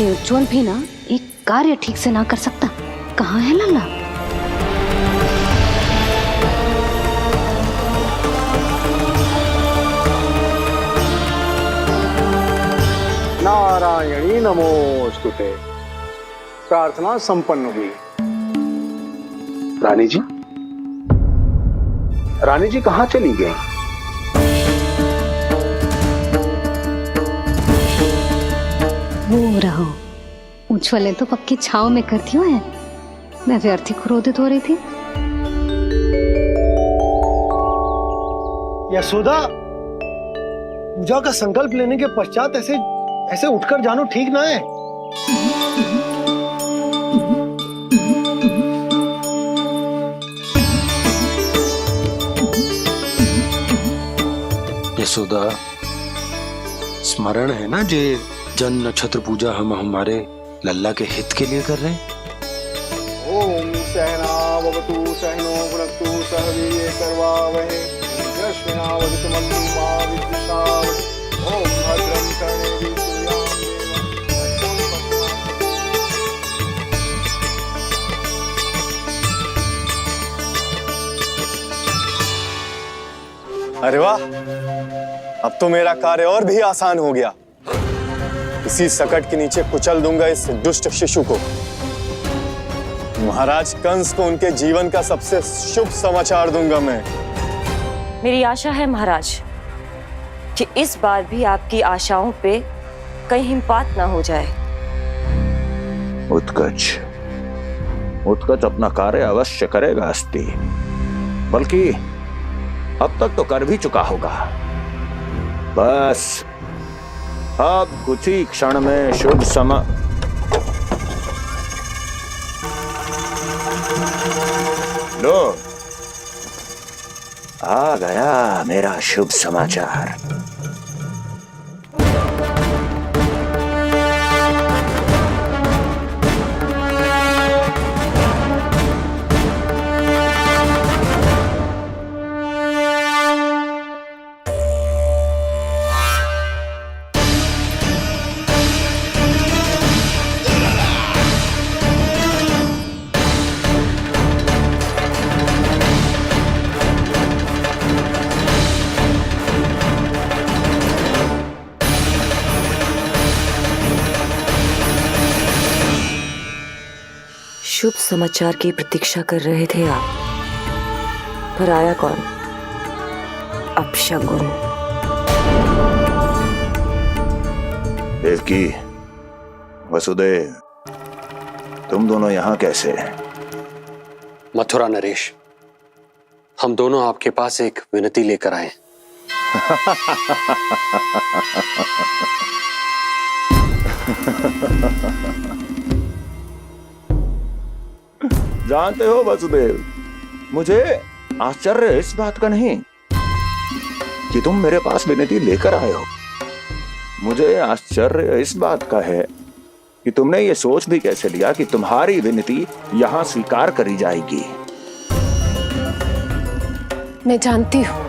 ये उज्जवल भी ना एक कार्य ठीक से ना कर सकता। कहाँ है लल्ला? नारायणी नमोस्तुते। प्रार्थना संपन्न हुई। रानी जी, रानी जी कहाँ चली गई? वो रहो, उज्जवल ने तो पक्की छाव में कर दिया है। मैं व्यर्थ ही क्रोधित हो रही थी। यशोदा, पूजा का संकल्प लेने के पश्चात ऐसे ऐसे उठकर जानो ठीक ना है। यशोदा, स्मरण है ना जे जन नक्षत्र पूजा हम हमारे लल्ला के हित के लिए कर रहे हैं। ओम सहनावतु सहनो भुनक्तु सह वीर्येर्करवावहै यस्मिनावधूत मन्तु मा विद्विषावहै। ओम भद्रं कर्णेभिः सूर्यां अरे वाह, अब तो मेरा कार्य और भी आसान हो गया। इसी सकट के नीचे कुचल दूंगा इस दुष्ट शिशु को। महाराज कंस को उनके जीवन का सबसे शुभ समाचार दूंगा मैं। मेरी आशा है महाराज कि इस बार भी आपकी आशाओं पे कहीं हिमपात ना हो जाए। उत्कच, उत्कच अपना कार्य अवश्य करेगा अस्ति, बल्कि अब तक तो कर भी चुका होगा। बस अब कुछ ही क्षण में शुभ समय। लो, आ गया मेरा शुभ समाचार। शुभ समाचार की प्रतीक्षा कर रहे थे आप, पर आया कौन? अपशगुन। देवकी, वसुदेव, तुम दोनों यहाँ कैसे? मथुरा नरेश, हम दोनों आपके पास एक विनती लेकर आए। जानते हो वसुदेव, मुझे आश्चर्य इस बात का नहीं कि तुम मेरे पास विनती लेकर आए हो। मुझे आश्चर्य इस बात का है कि तुमने ये सोच भी कैसे लिया कि तुम्हारी विनती यहाँ स्वीकार करी जाएगी। मैं जानती हूँ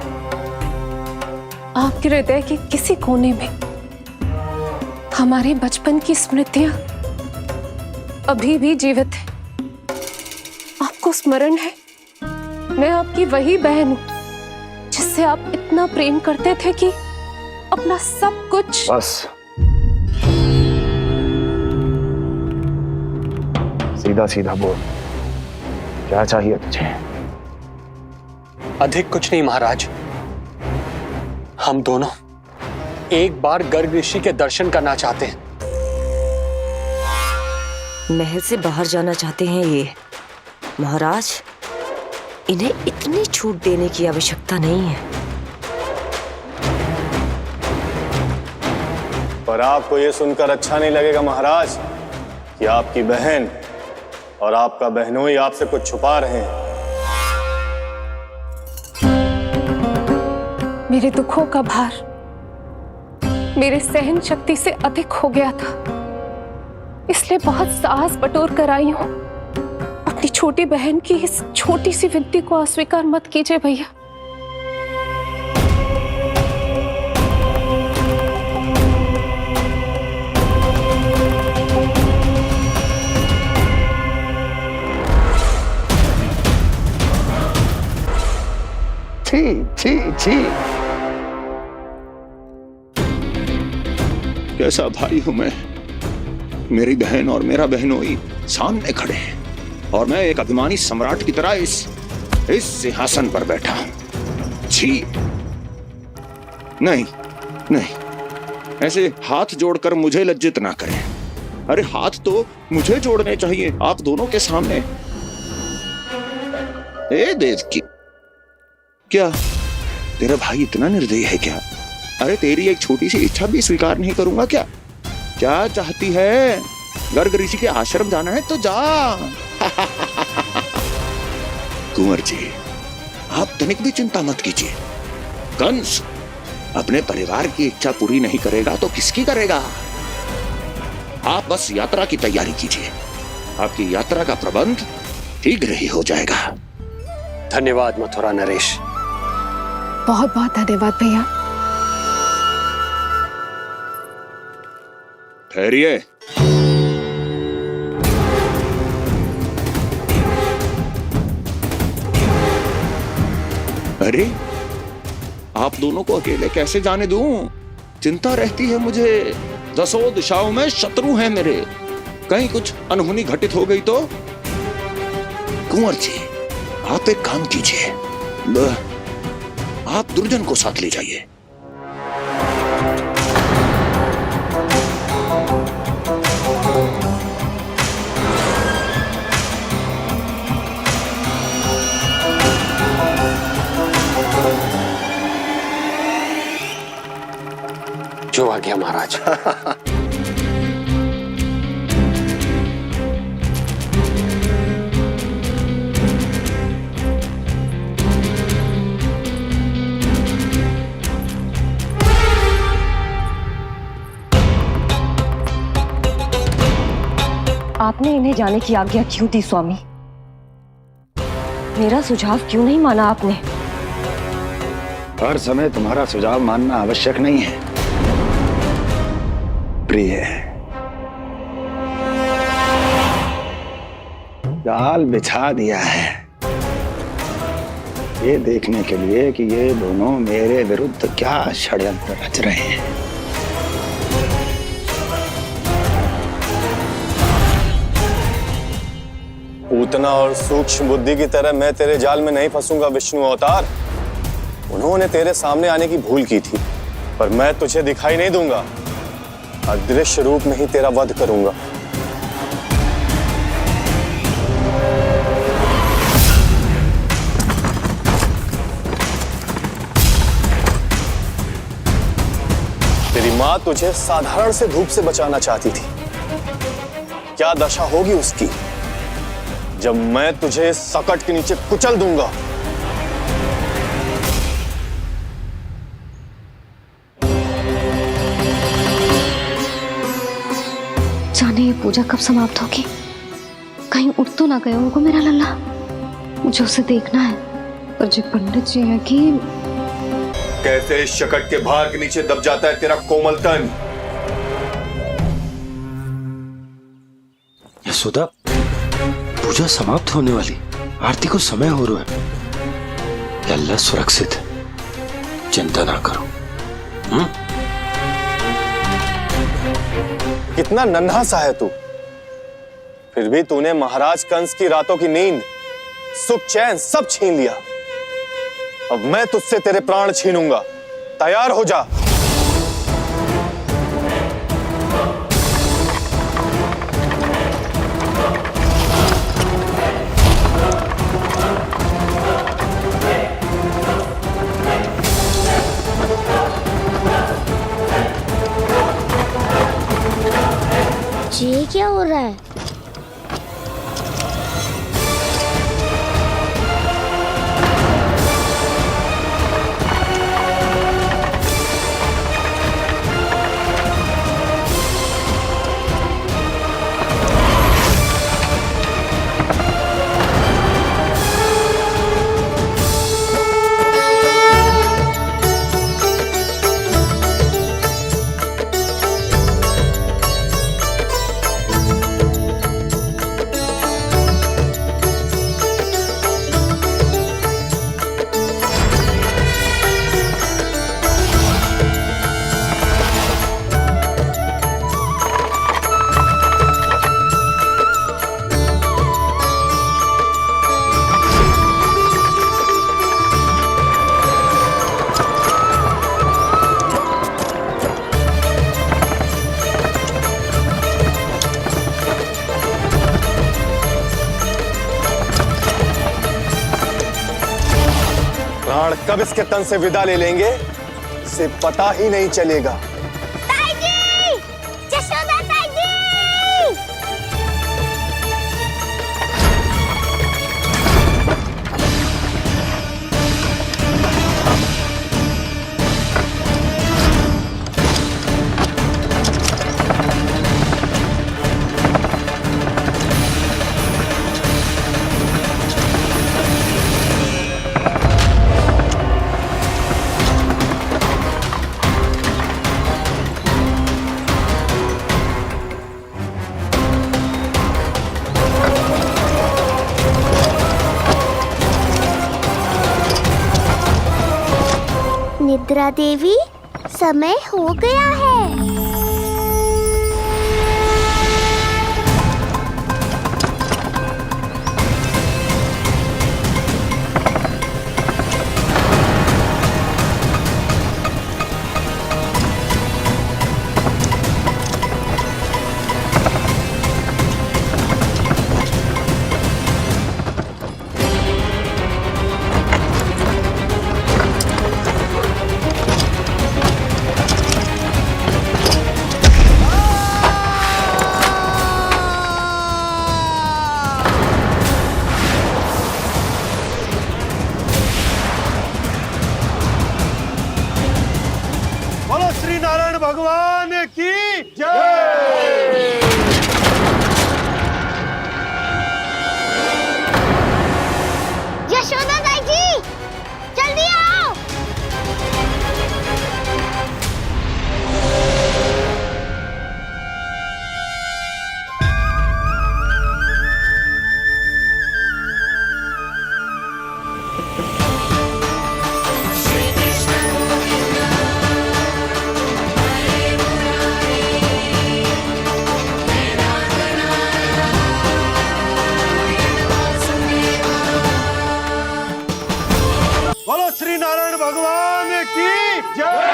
आपके हृदय के किसी कोने में हमारे बचपन की स्मृतियां अभी भी जीवित है। आपको स्मरण है, मैं आपकी वही बहन हूं जिससे आप इतना प्रेम करते थे कि अपना सब कुछ। बस, सीधा सीधा बोल, क्या चाहिए तुझे? अधिक कुछ नहीं महाराज, हम दोनों एक बार गर्ग ऋषि के दर्शन करना चाहते हैं। महल से बाहर जाना चाहते हैं ये? महाराज, इन्हें इतनी छूट देने की आवश्यकता नहीं है। पर आपको यह सुनकर अच्छा नहीं लगेगा महाराज कि आपकी बहन और आपका बहनोई आपसे कुछ छुपा रहे हैं। मेरे दुखों का भार मेरे सहन शक्ति से अधिक हो गया था, इसलिए बहुत साहस बटोर कर आई हूं। अपनी छोटी बहन की इस छोटी सी विनती को अस्वीकार मत कीजिए भैया। छी छी छी। कैसा भाई हूं मैं। मेरी बहन और मेरा बहनोई सामने खड़े हैं और मैं एक अभिमानी सम्राट की तरह इस सिंहासन पर बैठा हूं। छी। नहीं नहीं, ऐसे हाथ जोड़कर मुझे लज्जित ना करें। अरे हाथ तो मुझे जोड़ने चाहिए आप दोनों के सामने। ए देवकी, क्या तेरा भाई इतना निर्दयी है क्या? अरे तेरी एक छोटी सी इच्छा भी स्वीकार नहीं करूंगा क्या? क्या चाहती है? गर्ग ऋषि के आश्रम जाना है तो जा। कुंवर जी, आप तनिक भी चिंता मत कीजिए। कंस अपने परिवार की इच्छा पूरी नहीं करेगा तो किसकी करेगा? आप बस यात्रा की तैयारी कीजिए। आपकी यात्रा का प्रबंध शीघ्र ही हो जाएगा। धन्यवाद मथुरा नरेश। बहुत बहुत धन्यवाद भैया। ठहरिए। अरे आप दोनों को अकेले कैसे जाने दूं? चिंता रहती है मुझे। दसों दिशाओं में शत्रु हैं मेरे। कहीं कुछ अनहोनी घटित हो गई तो? कुंवर जी, आप एक काम कीजिए, आप दुर्जन को साथ ले जाइए। जो आ गया महाराज। आपने इन्हें जाने की आज्ञा क्यों दी स्वामी? मेरा सुझाव क्यों नहीं माना आपने? हर समय तुम्हारा सुझाव मानना आवश्यक नहीं है प्रिय। जाल बिछा दिया है ये देखने के लिए कि ये दोनों मेरे विरुद्ध क्या षड्यंत्र रच रहे हैं। पूतना और सूक्ष्म बुद्धि की तरह मैं तेरे जाल में नहीं फंसूंगा विष्णु अवतार। उन्होंने तेरे सामने आने की भूल की थी, पर मैं तुझे दिखाई नहीं दूंगा। अदृश्य रूप में ही तेरा वध करूंगा। तेरी मां तुझे साधारण से धूप से बचाना चाहती थी। क्या दशा होगी उसकी जब मैं तुझे सकट के नीचे कुचल दूंगा। जाने ये पूजा कब समाप्त होगी? कहीं उठ तो ना गया होगा मेरा लल्ला। मुझे उसे देखना है। पर जो पंडित जी है कि कैसे इस शकट के भार के नीचे दब जाता है तेरा कोमल तन। यशोदा, पूजा समाप्त होने वाली, आरती को समय हो रहा है। अल्लाह सुरक्षित है, चिंता ना करो। कितना नन्हा सा है तू, फिर भी तूने महाराज कंस की रातों की नींद, सुख चैन सब छीन लिया। अब मैं तुझसे तेरे प्राण छीनूंगा। तैयार हो जा। ये क्या हो रहा है? प्राण कब इसके तन से विदा ले लेंगे इसे पता ही नहीं चलेगा। ताई जी! जशोदा ताई जी! निद्रा देवी, समय हो गया है। बोलो श्री नारायण भगवान की जय। यशोदा ताई जी, जल्दी आओ। बोलो श्री नारायण भगवान की जय।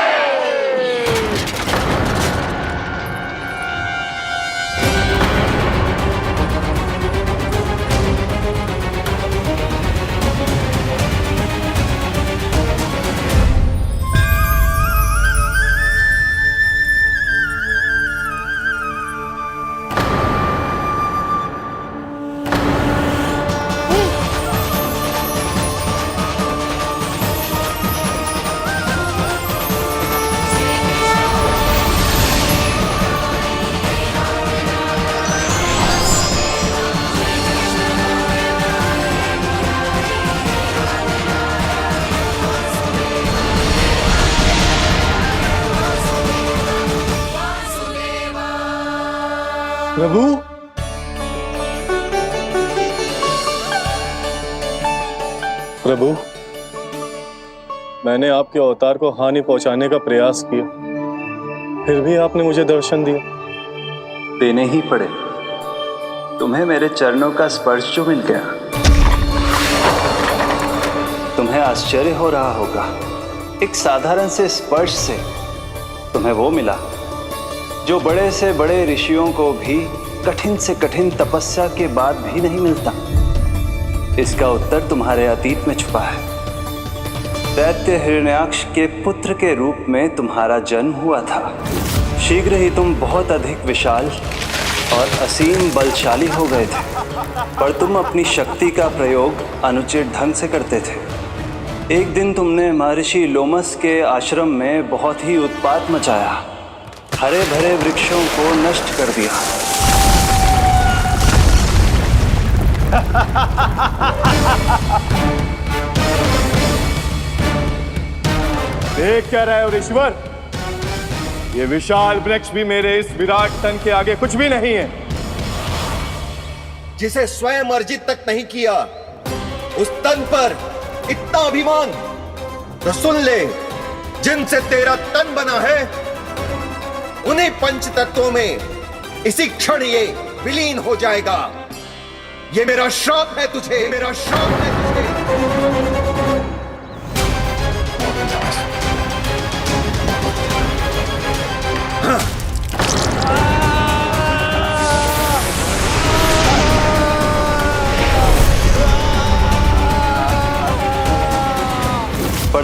प्रभु, प्रभु, मैंने आपके अवतार को हानि पहुंचाने का प्रयास किया, फिर भी आपने मुझे दर्शन दिया। देने ही पड़े। तुम्हें मेरे चरणों का स्पर्श जो मिल गया, तुम्हें आश्चर्य हो रहा होगा। एक साधारण से स्पर्श से तुम्हें वो मिला जो बड़े से बड़े ऋषियों को भी कठिन से कठिन तपस्या के बाद भी नहीं मिलता। इसका उत्तर तुम्हारे अतीत में छुपा है। दैत्य हिरण्याक्ष के पुत्र के रूप में तुम्हारा जन्म हुआ था। शीघ्र ही तुम बहुत अधिक विशाल और असीम बलशाली हो गए थे, पर तुम अपनी शक्ति का प्रयोग अनुचित ढंग से करते थे। एक दिन तुमने महर्षि लोमस के आश्रम में बहुत ही उत्पात मचाया, हरे भरे वृक्षों को नष्ट कर दिया। देख क्या रहे हो ऋषिवर? ये विशाल वृक्ष भी मेरे इस विराट तन के आगे कुछ भी नहीं है। जिसे स्वयं अर्जित तक नहीं किया, उस तन पर इतना अभिमान, तो सुन ले, जिनसे तेरा तन बना है उन्हीं पंच तत्वों में इसी क्षण ये विलीन हो जाएगा। ये मेरा श्राप है तुझे, मेरा श्राप है तुझे।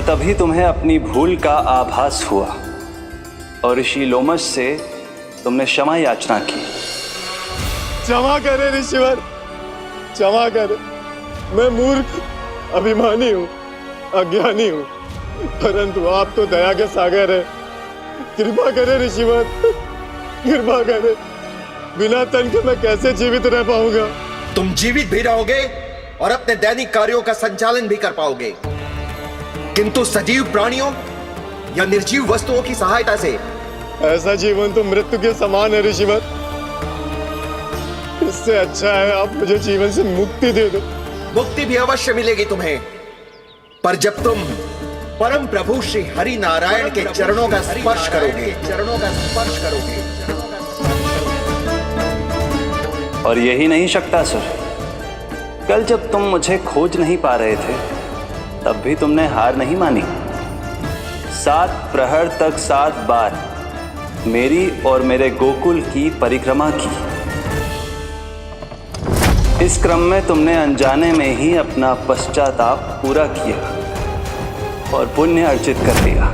तभी तुम्हें अपनी भूल का आभास हुआ और ऋषि लोमश से तुमने क्षमा याचना की। क्षमा करे ऋषिवर, क्षमा करे। मैं मूर्ख, अभिमानी हूँ, अज्ञानी हूँ, परंतु आप तो दया के सागर है। कृपा करे ऋषिवर, कृपा करे। बिना तन के मैं कैसे जीवित रह पाऊंगा? तुम जीवित भी रहोगे और अपने दैनिक कार्यों का संचालन भी कर पाओगे, किंतु सजीव प्राणियों या निर्जीव वस्तुओं की सहायता से ऐसा जीवन तो मृत्यु के समान है ऋषिवर। इससे अच्छा है आप मुझे जीवन से मुक्ति दे दो। मुक्ति भी अवश्य मिलेगी तुम्हें, पर जब तुम परम प्रभु श्री हरि नारायण के चरणों का स्पर्श करोगे, चरणों का स्पर्श करोगे। और यही नहीं शक्तासुर, कल जब तुम मुझे खोज नहीं पा रहे थे तब भी तुमने हार नहीं मानी। 7 प्रहर तक 7 बार मेरी और मेरे गोकुल की परिक्रमा की। इस क्रम में तुमने अनजाने में ही अपना पश्चाताप पूरा किया और पुण्य अर्जित कर लिया।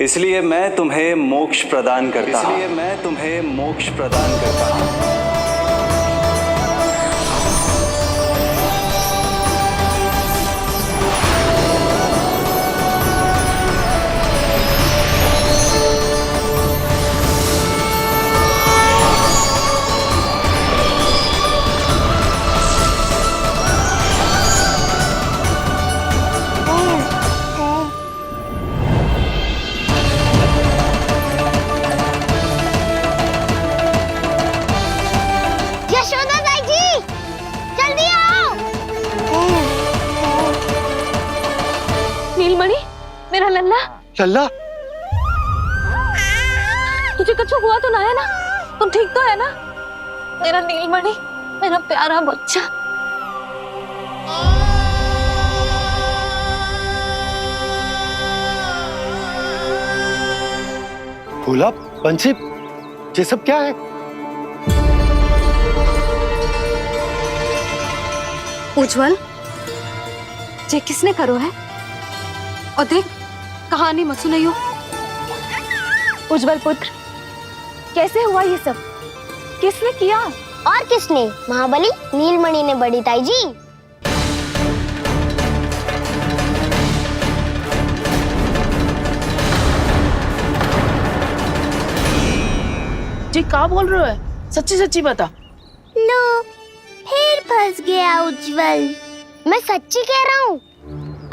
इसलिए मैं तुम्हें मोक्ष प्रदान करता हूं। इसलिए मैं तुम्हें मोक्ष प्रदान करता हूं। नीलमणि, मेरा लल्ला। लल्ला, तुझे कुछ हुआ तो ना है ना? तुम ठीक तो है ना? मेरा नीलमणि, मेरा प्यारा बच्चा। भोला, बंसी, ये सब क्या है? उज्जवल, ये किसने करो है? और देख, कहानी मत सुनाइयो। उज्जवल पुत्र, कैसे हुआ ये सब? किसने किया? और किसने? महाबली नीलमणि ने बड़ी ताई जी। जी क्या बोल रहे हो? सच्ची सच्ची बता। लो, फिर फंस गया उज्जवल। मैं सच्ची कह रहा हूँ।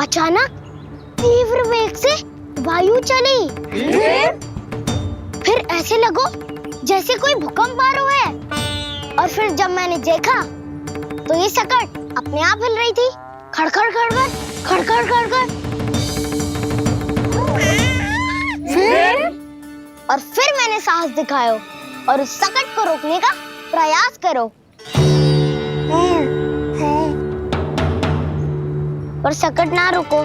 अचानक तीव्र वेग से वायु चली। फिर ऐसे लगो जैसे कोई भूकंप आ रहा है। और फिर जब मैंने देखा तो ये सकट अपने आप हिल रही थी, खड़खड़ खड़खड़ खड़खड़ खड़खड़। फिर मैंने साहस दिखाया और उस सकट को रोकने का प्रयास करो, पर सकट ना रुको।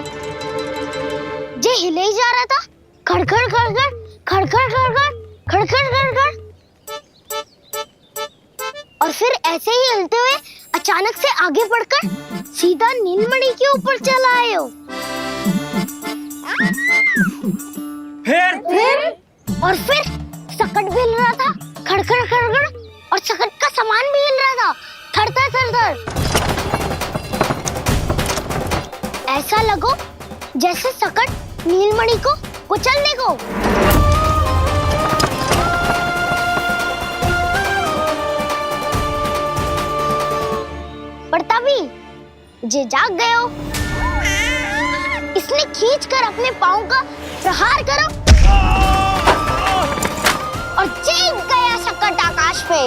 जे हिले ही जा रहा था, खड़खड़ खड़खड़ खड़खड़ खड़खड़ खड़खड़ खड़खड़। और फिर ऐसे ही हिलते हुए अचानक से आगे बढ़कर सीधा नीलमणि के ऊपर चला आए हो। फिर सकट भी हिल रहा था, खड़खड़ खड़खड़, और सकट का सामान भी हिल रहा था, थरथर थरथर। ऐसा लगो जैसे सकट नीलमणि को कुचलने को। पर तभी जे जाग गए हो। इसने खींचकर अपने पांव का प्रहार करो और जीत गया सकट आकाश पे।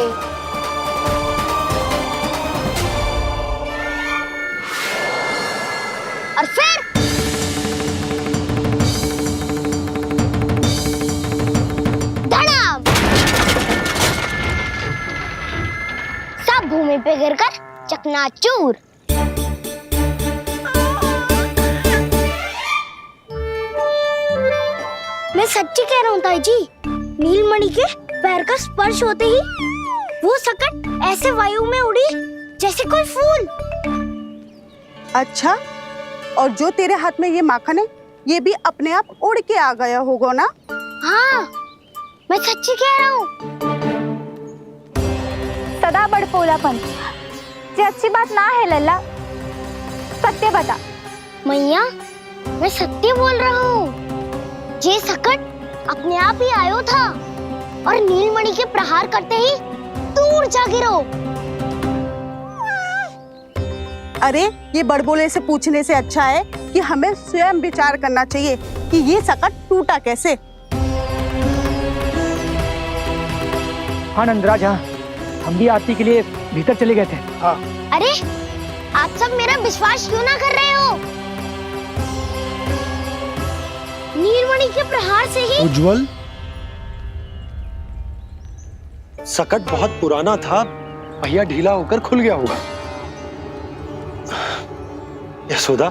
और फिर धड़ाम, सब भूमि पे गिरकर चकनाचूर। मैं सच्ची कह रहा हूँ ताई जी, नीलमणि के पैर का स्पर्श होते ही वो सकट ऐसे वायु में उड़ी जैसे कोई फूल। अच्छा, और जो तेरे हाथ में ये माखन है ये भी अपने आप उड़ के आ गया होगा ना? हाँ, मैं सच्ची कह रहा हूँ। सदा बड़पोलापन ये अच्छी बात ना है लल्ला, सत्य बता। मैया, मैं सत्य बोल रहा हूँ। ये सकट अपने आप ही आयो था और नीलमणि के प्रहार करते ही दूर जा गिरो। अरे ये बड़बोले से पूछने से अच्छा है कि हमें स्वयं विचार करना चाहिए कि ये सकट टूटा कैसे। हाँ नंदराज, हाँ हम भी आरती के लिए भीतर चले गए थे। हाँ। अरे आप सब मेरा विश्वास क्यों ना कर रहे हो? नीलमणि के प्रहार से ही उज्जवल, सकट बहुत पुराना था, पहिया ढीला होकर खुल गया होगा। यशोदा,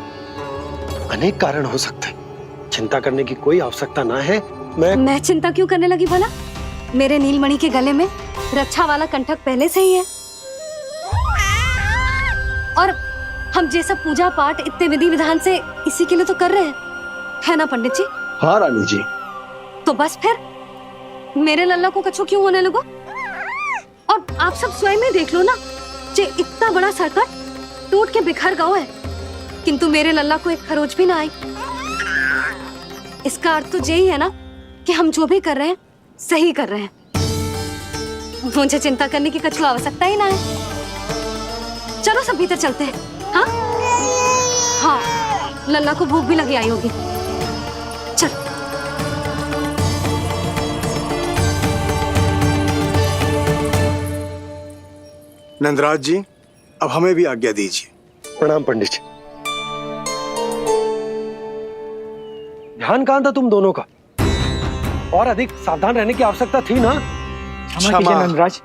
अनेक कारण हो सकते हैं, चिंता करने की कोई आवश्यकता ना है। मैं चिंता क्यों करने लगी भला? मेरे नीलमणि के गले में रक्षा वाला कंठक पहले से ही है और हम जैसा पूजा पाठ इतने विधि विधान से इसी के लिए तो कर रहे हैं, है ना पंडित जी? हाँ रानी जी। तो बस फिर मेरे लल्ला को कछु क्यों होने लगो? और आप सब स्वयं ही देख लो ना, जे इतना बड़ा सकट टूट के बिखर गया है, किंतु मेरे लल्ला को एक खरोच भी ना आई। इसका अर्थ तो यही है ना कि हम जो भी कर रहे हैं सही कर रहे हैं। मुझे चिंता करने की कछु आवश्यकता ही ना है। चलो सब भीतर चलते हैं। हाँ हाँ, लल्ला को भूख भी लगी आई होगी। चल। नंदराज जी, अब हमें भी आज्ञा दीजिए। प्रणाम पंडित जी। ध्यान कहाँ था तुम दोनों का? और अधिक सावधान रहने की आवश्यकता थी ना? क्षमा कीजिए नंदराज।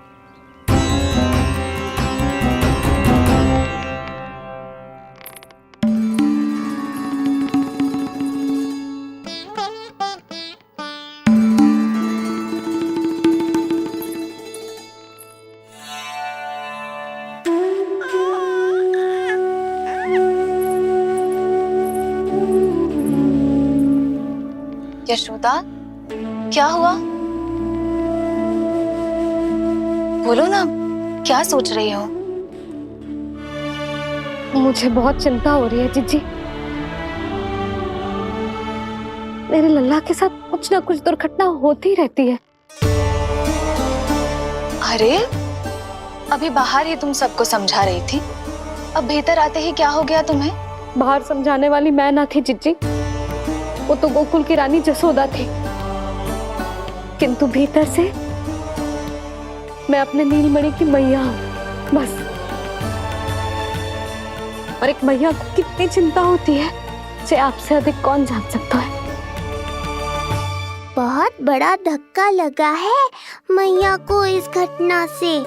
यशोदा, क्या हुआ? बोलो ना, क्या सोच रही हो? मुझे बहुत चिंता हो रही है जीजी। मेरे लल्ला के साथ कुछ ना कुछ दुर्घटना होती रहती है। अरे, अभी बाहर ही तुम सबको समझा रही थी, अब भीतर आते ही क्या हो गया तुम्हें? बाहर समझाने वाली मैं ना थी जीजी, वो तो गोकुल की रानी जसोदा थी, किंतु भीतर से मैं अपने नीलमणि की मैया हूँ बस। और एक मैया को कितनी चिंता होती है जे आपसे अधिक कौन जान सकता है। बहुत बड़ा धक्का लगा है मैया को इस घटना से।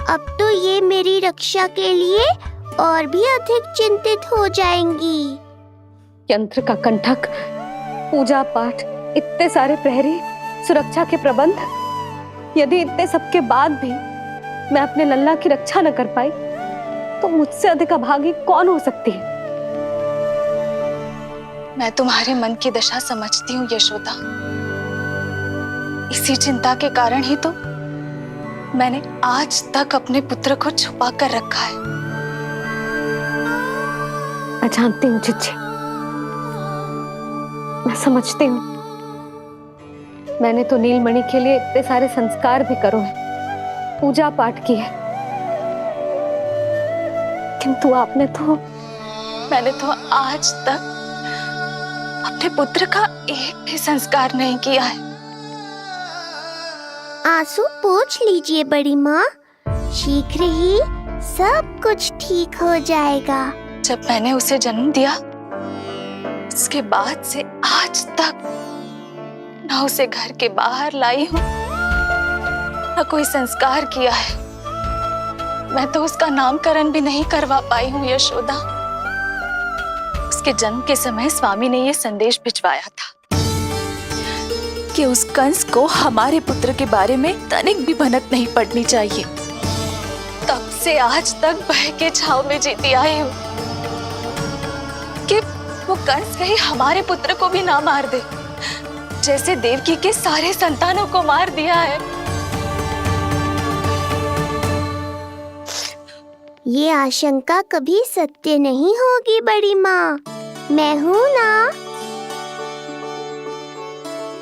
अब तो ये मेरी रक्षा के लिए और भी अधिक चिंतित हो जाएंगी। यंत्र का कंठक, पूजा पाठ, इतने सारे प्रहरी, सुरक्षा के प्रबंध, यदि इतने सबके बाद भी मैं अपने लल्ला की रक्षा न कर पाई तो मुझसे अधिक अभागी कौन हो सकती है? मैं तुम्हारे मन की दशा समझती हूँ यशोदा। इसी चिंता के कारण ही तो मैंने आज तक अपने पुत्र को छुपा कर रखा है। मैं जानती हूँ जीजी, मैं समझती हूँ। मैंने तो नीलमणि के लिए इतने सारे संस्कार भी करो है, पूजा पाठ की है, किंतु मैंने तो आज तक अपने पुत्र का एक भी संस्कार नहीं किया है। आंसू पोंछ लीजिए बड़ी माँ, शीघ्र ही सब कुछ ठीक हो जाएगा। जब मैंने उसे जन्म दिया उसके बाद से आज तक न उसे घर के बाहर लाई हूँ न कोई संस्कार किया है। मैं तो उसका नामकरण भी नहीं करवा पाई हूँ यशोदा। उसके जन्म के समय स्वामी ने ये संदेश भिजवाया था कि उस कंस को हमारे पुत्र के बारे में तनिक भी भनक नहीं पड़नी चाहिए। तब से आज तक भय के छाव में जीती आई हूँ कि वो कंस कहीं हमारे पुत्र को भी ना मार दे, जैसे देवकी के सारे संतानों को मार दिया है। ये आशंका कभी सत्य नहीं होगी बड़ी माँ, मैं हूँ ना।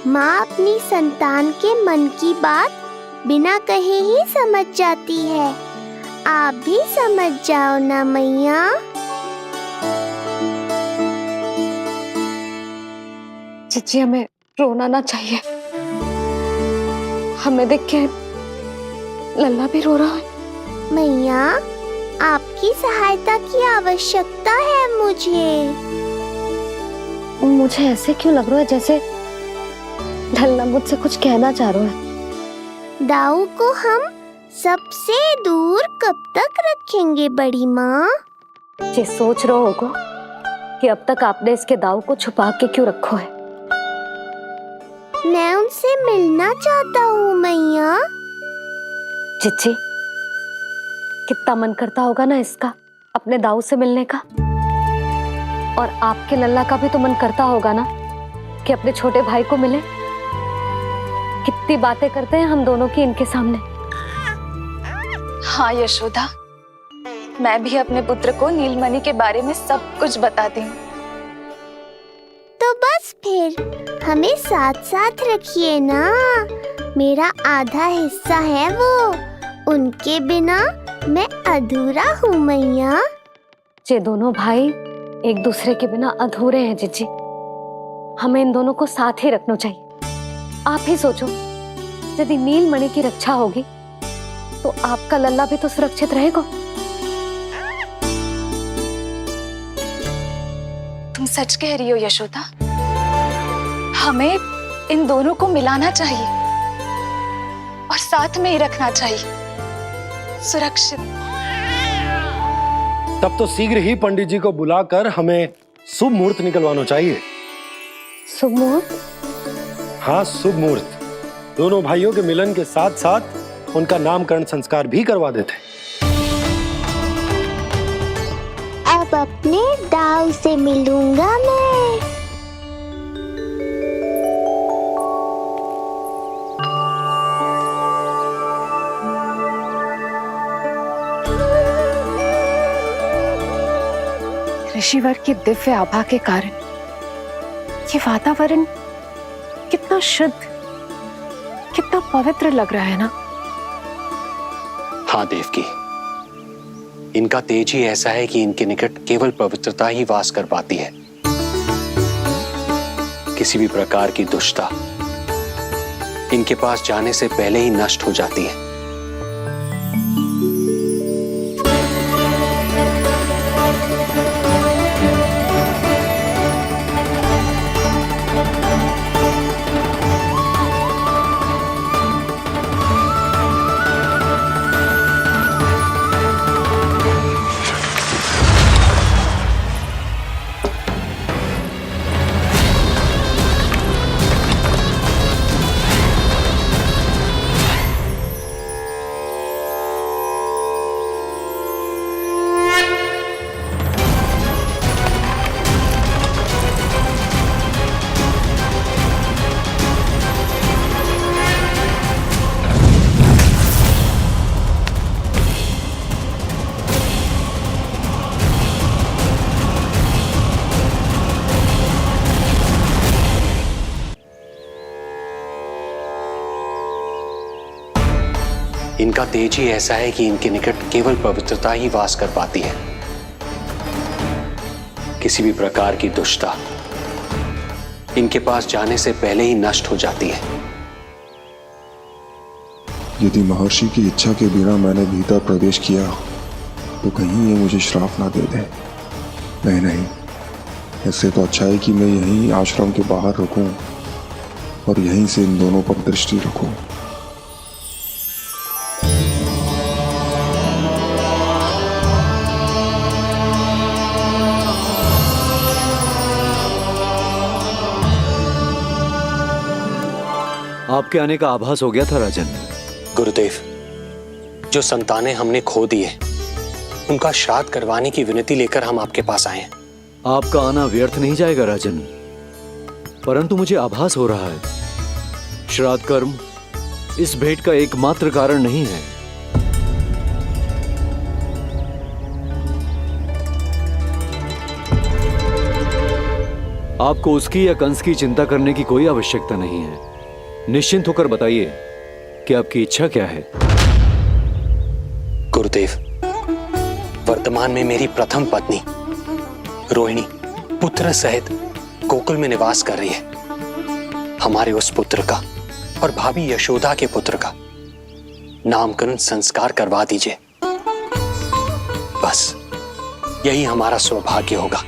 माँ अपनी संतान के मन की बात बिना कहे ही समझ जाती है, आप भी समझ जाओ ना मैया। जीजी हमें रोना ना चाहिए, हमें देख के लल्ला भी रो रहा है। मैया आपकी सहायता की आवश्यकता है मुझे ऐसे क्यों लग रहा है जैसे लल्ला मुझसे कुछ कहना चाह रहा है। दाऊ को हम सबसे दूर कब तक रखेंगे बड़ी माँ? ये सोच रहे होगा कि अब तक आपने इसके दाऊ को छुपा के क्यों रखो है। मैं उनसे मिलना चाहता हूँ मैया। चिच्ची कितना मन करता होगा ना इसका अपने दाऊ से मिलने का, और आपके लल्ला का भी तो मन करता होगा ना कि अपने छोटे भाई को मिले। कितनी बातें करते हैं हम दोनों की इनके सामने। हाँ यशोदा, मैं भी अपने पुत्र को नीलमणि के बारे में सब कुछ बताती हूँ। तो बस फिर हमें साथ साथ रखिए ना, मेरा आधा हिस्सा है वो, उनके बिना मैं अधूरा हूँ मैया। ये दोनों भाई एक दूसरे के बिना अधूरे हैं जीजी, हमें इन दोनों को साथ ही रखना चाहिए। आप ही सोचो, यदि नीलमणि की रक्षा होगी तो आपका लल्ला भी तो सुरक्षित रहेगा। तुम सच कह रही हो यशोदा, हमें इन दोनों को मिलाना चाहिए और साथ में ही रखना चाहिए, सुरक्षित। तब तो शीघ्र ही पंडित जी को बुलाकर हमें शुभ मुहूर्त निकलवाना चाहिए। शुभ मुहूर्त? हाँ, शुभ मुहूर्त। दोनों भाइयों के मिलन के साथ साथ उनका नामकरण संस्कार भी करवा देते। अब अपने दाऊ से मिलूंगा मैं। ऋषिवर की दिव्य आभा के कारण ये वातावरण कितना शुद्ध, कितना पवित्र लग रहा है ना। हाँ देवकी, इनका तेज ही ऐसा है कि इनके निकट केवल पवित्रता ही वास कर पाती है। किसी भी प्रकार की दुष्टता इनके पास जाने से पहले ही नष्ट हो जाती है। इनका तेज ही ऐसा है कि इनके निकट केवल पवित्रता ही वास कर पाती है। किसी भी प्रकार की दुष्टता इनके पास जाने से पहले ही नष्ट हो जाती है। यदि महर्षि की इच्छा के बिना मैंने भीतर प्रवेश किया तो कहीं ये मुझे श्राप ना दे दे। नहीं, इससे तो अच्छा है कि मैं यहीं आश्रम के बाहर रुकूं और यहीं से इन दोनों पर दृष्टि रखूं। आपके आने का आभास हो गया था राजन। गुरुदेव, जो संतानें हमने खो दी है उनका श्राद्ध करवाने की विनती लेकर हम आपके पास आए हैं। आपका आना व्यर्थ नहीं जाएगा राजन, परंतु मुझे आभास हो रहा है श्राद्ध कर्म इस भेंट का एकमात्र कारण नहीं है। आपको उसकी या कंस की चिंता करने की कोई आवश्यकता नहीं है। निश्चिंत होकर बताइए कि आपकी इच्छा क्या है। गुरुदेव, वर्तमान में मेरी प्रथम पत्नी रोहिणी पुत्र सहित गोकुल में निवास कर रही है। हमारे उस पुत्र का और भाभी यशोदा के पुत्र का नामकरण संस्कार करवा दीजिए। बस यही हमारा सौभाग्य होगा।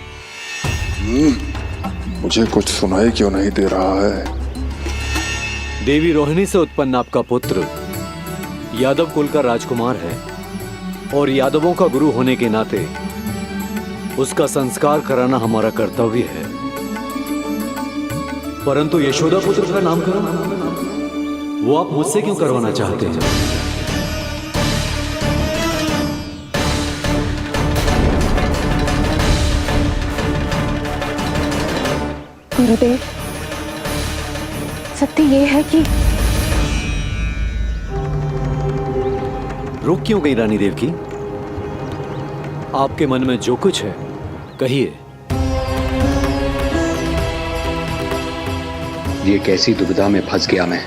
मुझे कुछ सुनाई क्यों नहीं दे रहा है? देवी रोहिणी से उत्पन्न आपका पुत्र यादव कुल का राजकुमार है और यादवों का गुरु होने के नाते उसका संस्कार कराना हमारा कर्तव्य है। परंतु यशोदा पुत्र का नामकरण वो आप मुझसे क्यों करवाना चाहते हैं? गुरुदेव, सत्य ये है कि रुक क्यों गई रानी देव की? आपके मन में जो कुछ है कहिए। ये कैसी दुविधा में फंस गया मैं।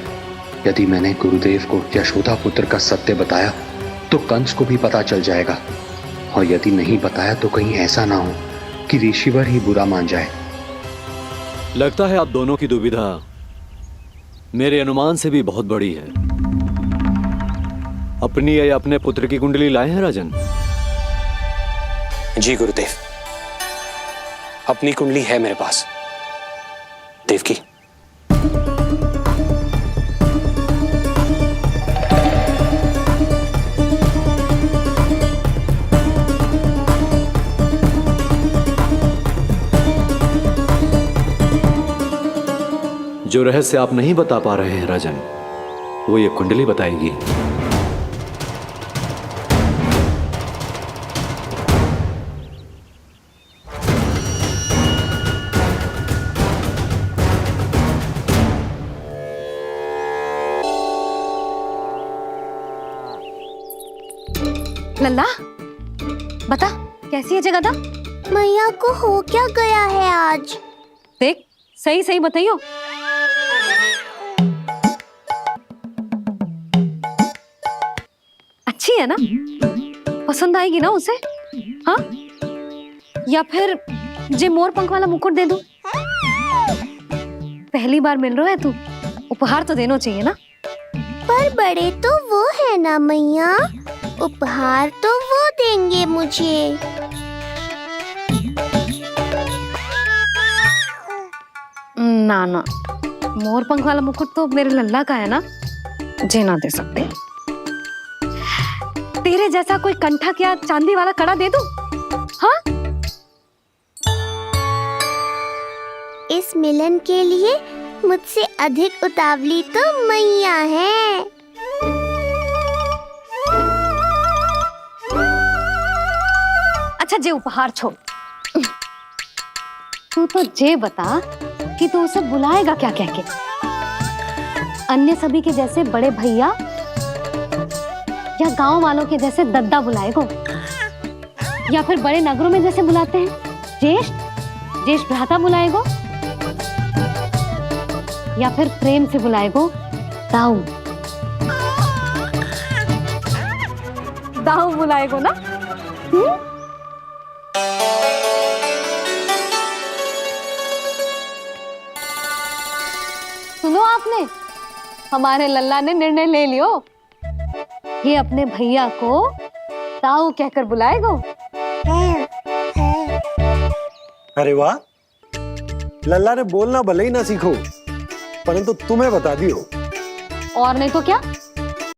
यदि मैंने गुरुदेव को यशोदा पुत्र का सत्य बताया तो कंस को भी पता चल जाएगा, और यदि नहीं बताया तो कहीं ऐसा ना हो कि ऋषिवर ही बुरा मान जाए। लगता है आप दोनों की दुविधा मेरे अनुमान से भी बहुत बड़ी है। अपनी या अपने पुत्र की कुंडली लाए हैं राजन? जी गुरुदेव, अपनी कुंडली है मेरे पास। देवकी, जो रहस्य आप नहीं बता पा रहे हैं राजन, वो ये कुंडली बताएगी। लल्ला, बता कैसी है जगदा? मैया को हो क्या गया है आज? देख, सही सही बताइयो। अच्छी है ना? पसंद आएगी ना उसे? हाँ? या फिर जे मोर पंख वाला मुकुट दे दूं? पहली बार मिल रहा है तू, उपहार तो देना चाहिए ना? पर बड़े तो वो है ना मैया, उपहार तो वो देंगे मुझे। ना ना, मोर पंख वाला मुकुट तो मेरे लल्ला का है ना, जे ना दे सकते। तेरे जैसा कोई कंठक या चांदी वाला कड़ा दे दूं? हाँ? इस मिलन के लिए मुझसे अधिक उतावली तो मैया है। अच्छा, जे उपहार छोड़, तू तो जे बता कि तू उसे बुलाएगा क्या कह के? अन्य सभी के जैसे बड़े भैया या गांव वालों के जैसे दद्दा बुलाएगो, या फिर बड़े नगरों में जैसे बुलाते हैं ज्येष्ठ भ्राता बुलाएगो, या फिर प्रेम से बुलाएगो दाऊ बुलाएगो ना? सुनो आपने, हमारे लल्ला ने निर्णय ले लियो, ये अपने भैया को ताऊ कहकर बुलाएगो। अरे वाह, लल्ला ने बोलना भले ही ना सीखो, परंतु तुम्हें बता दियो। और नहीं तो क्या?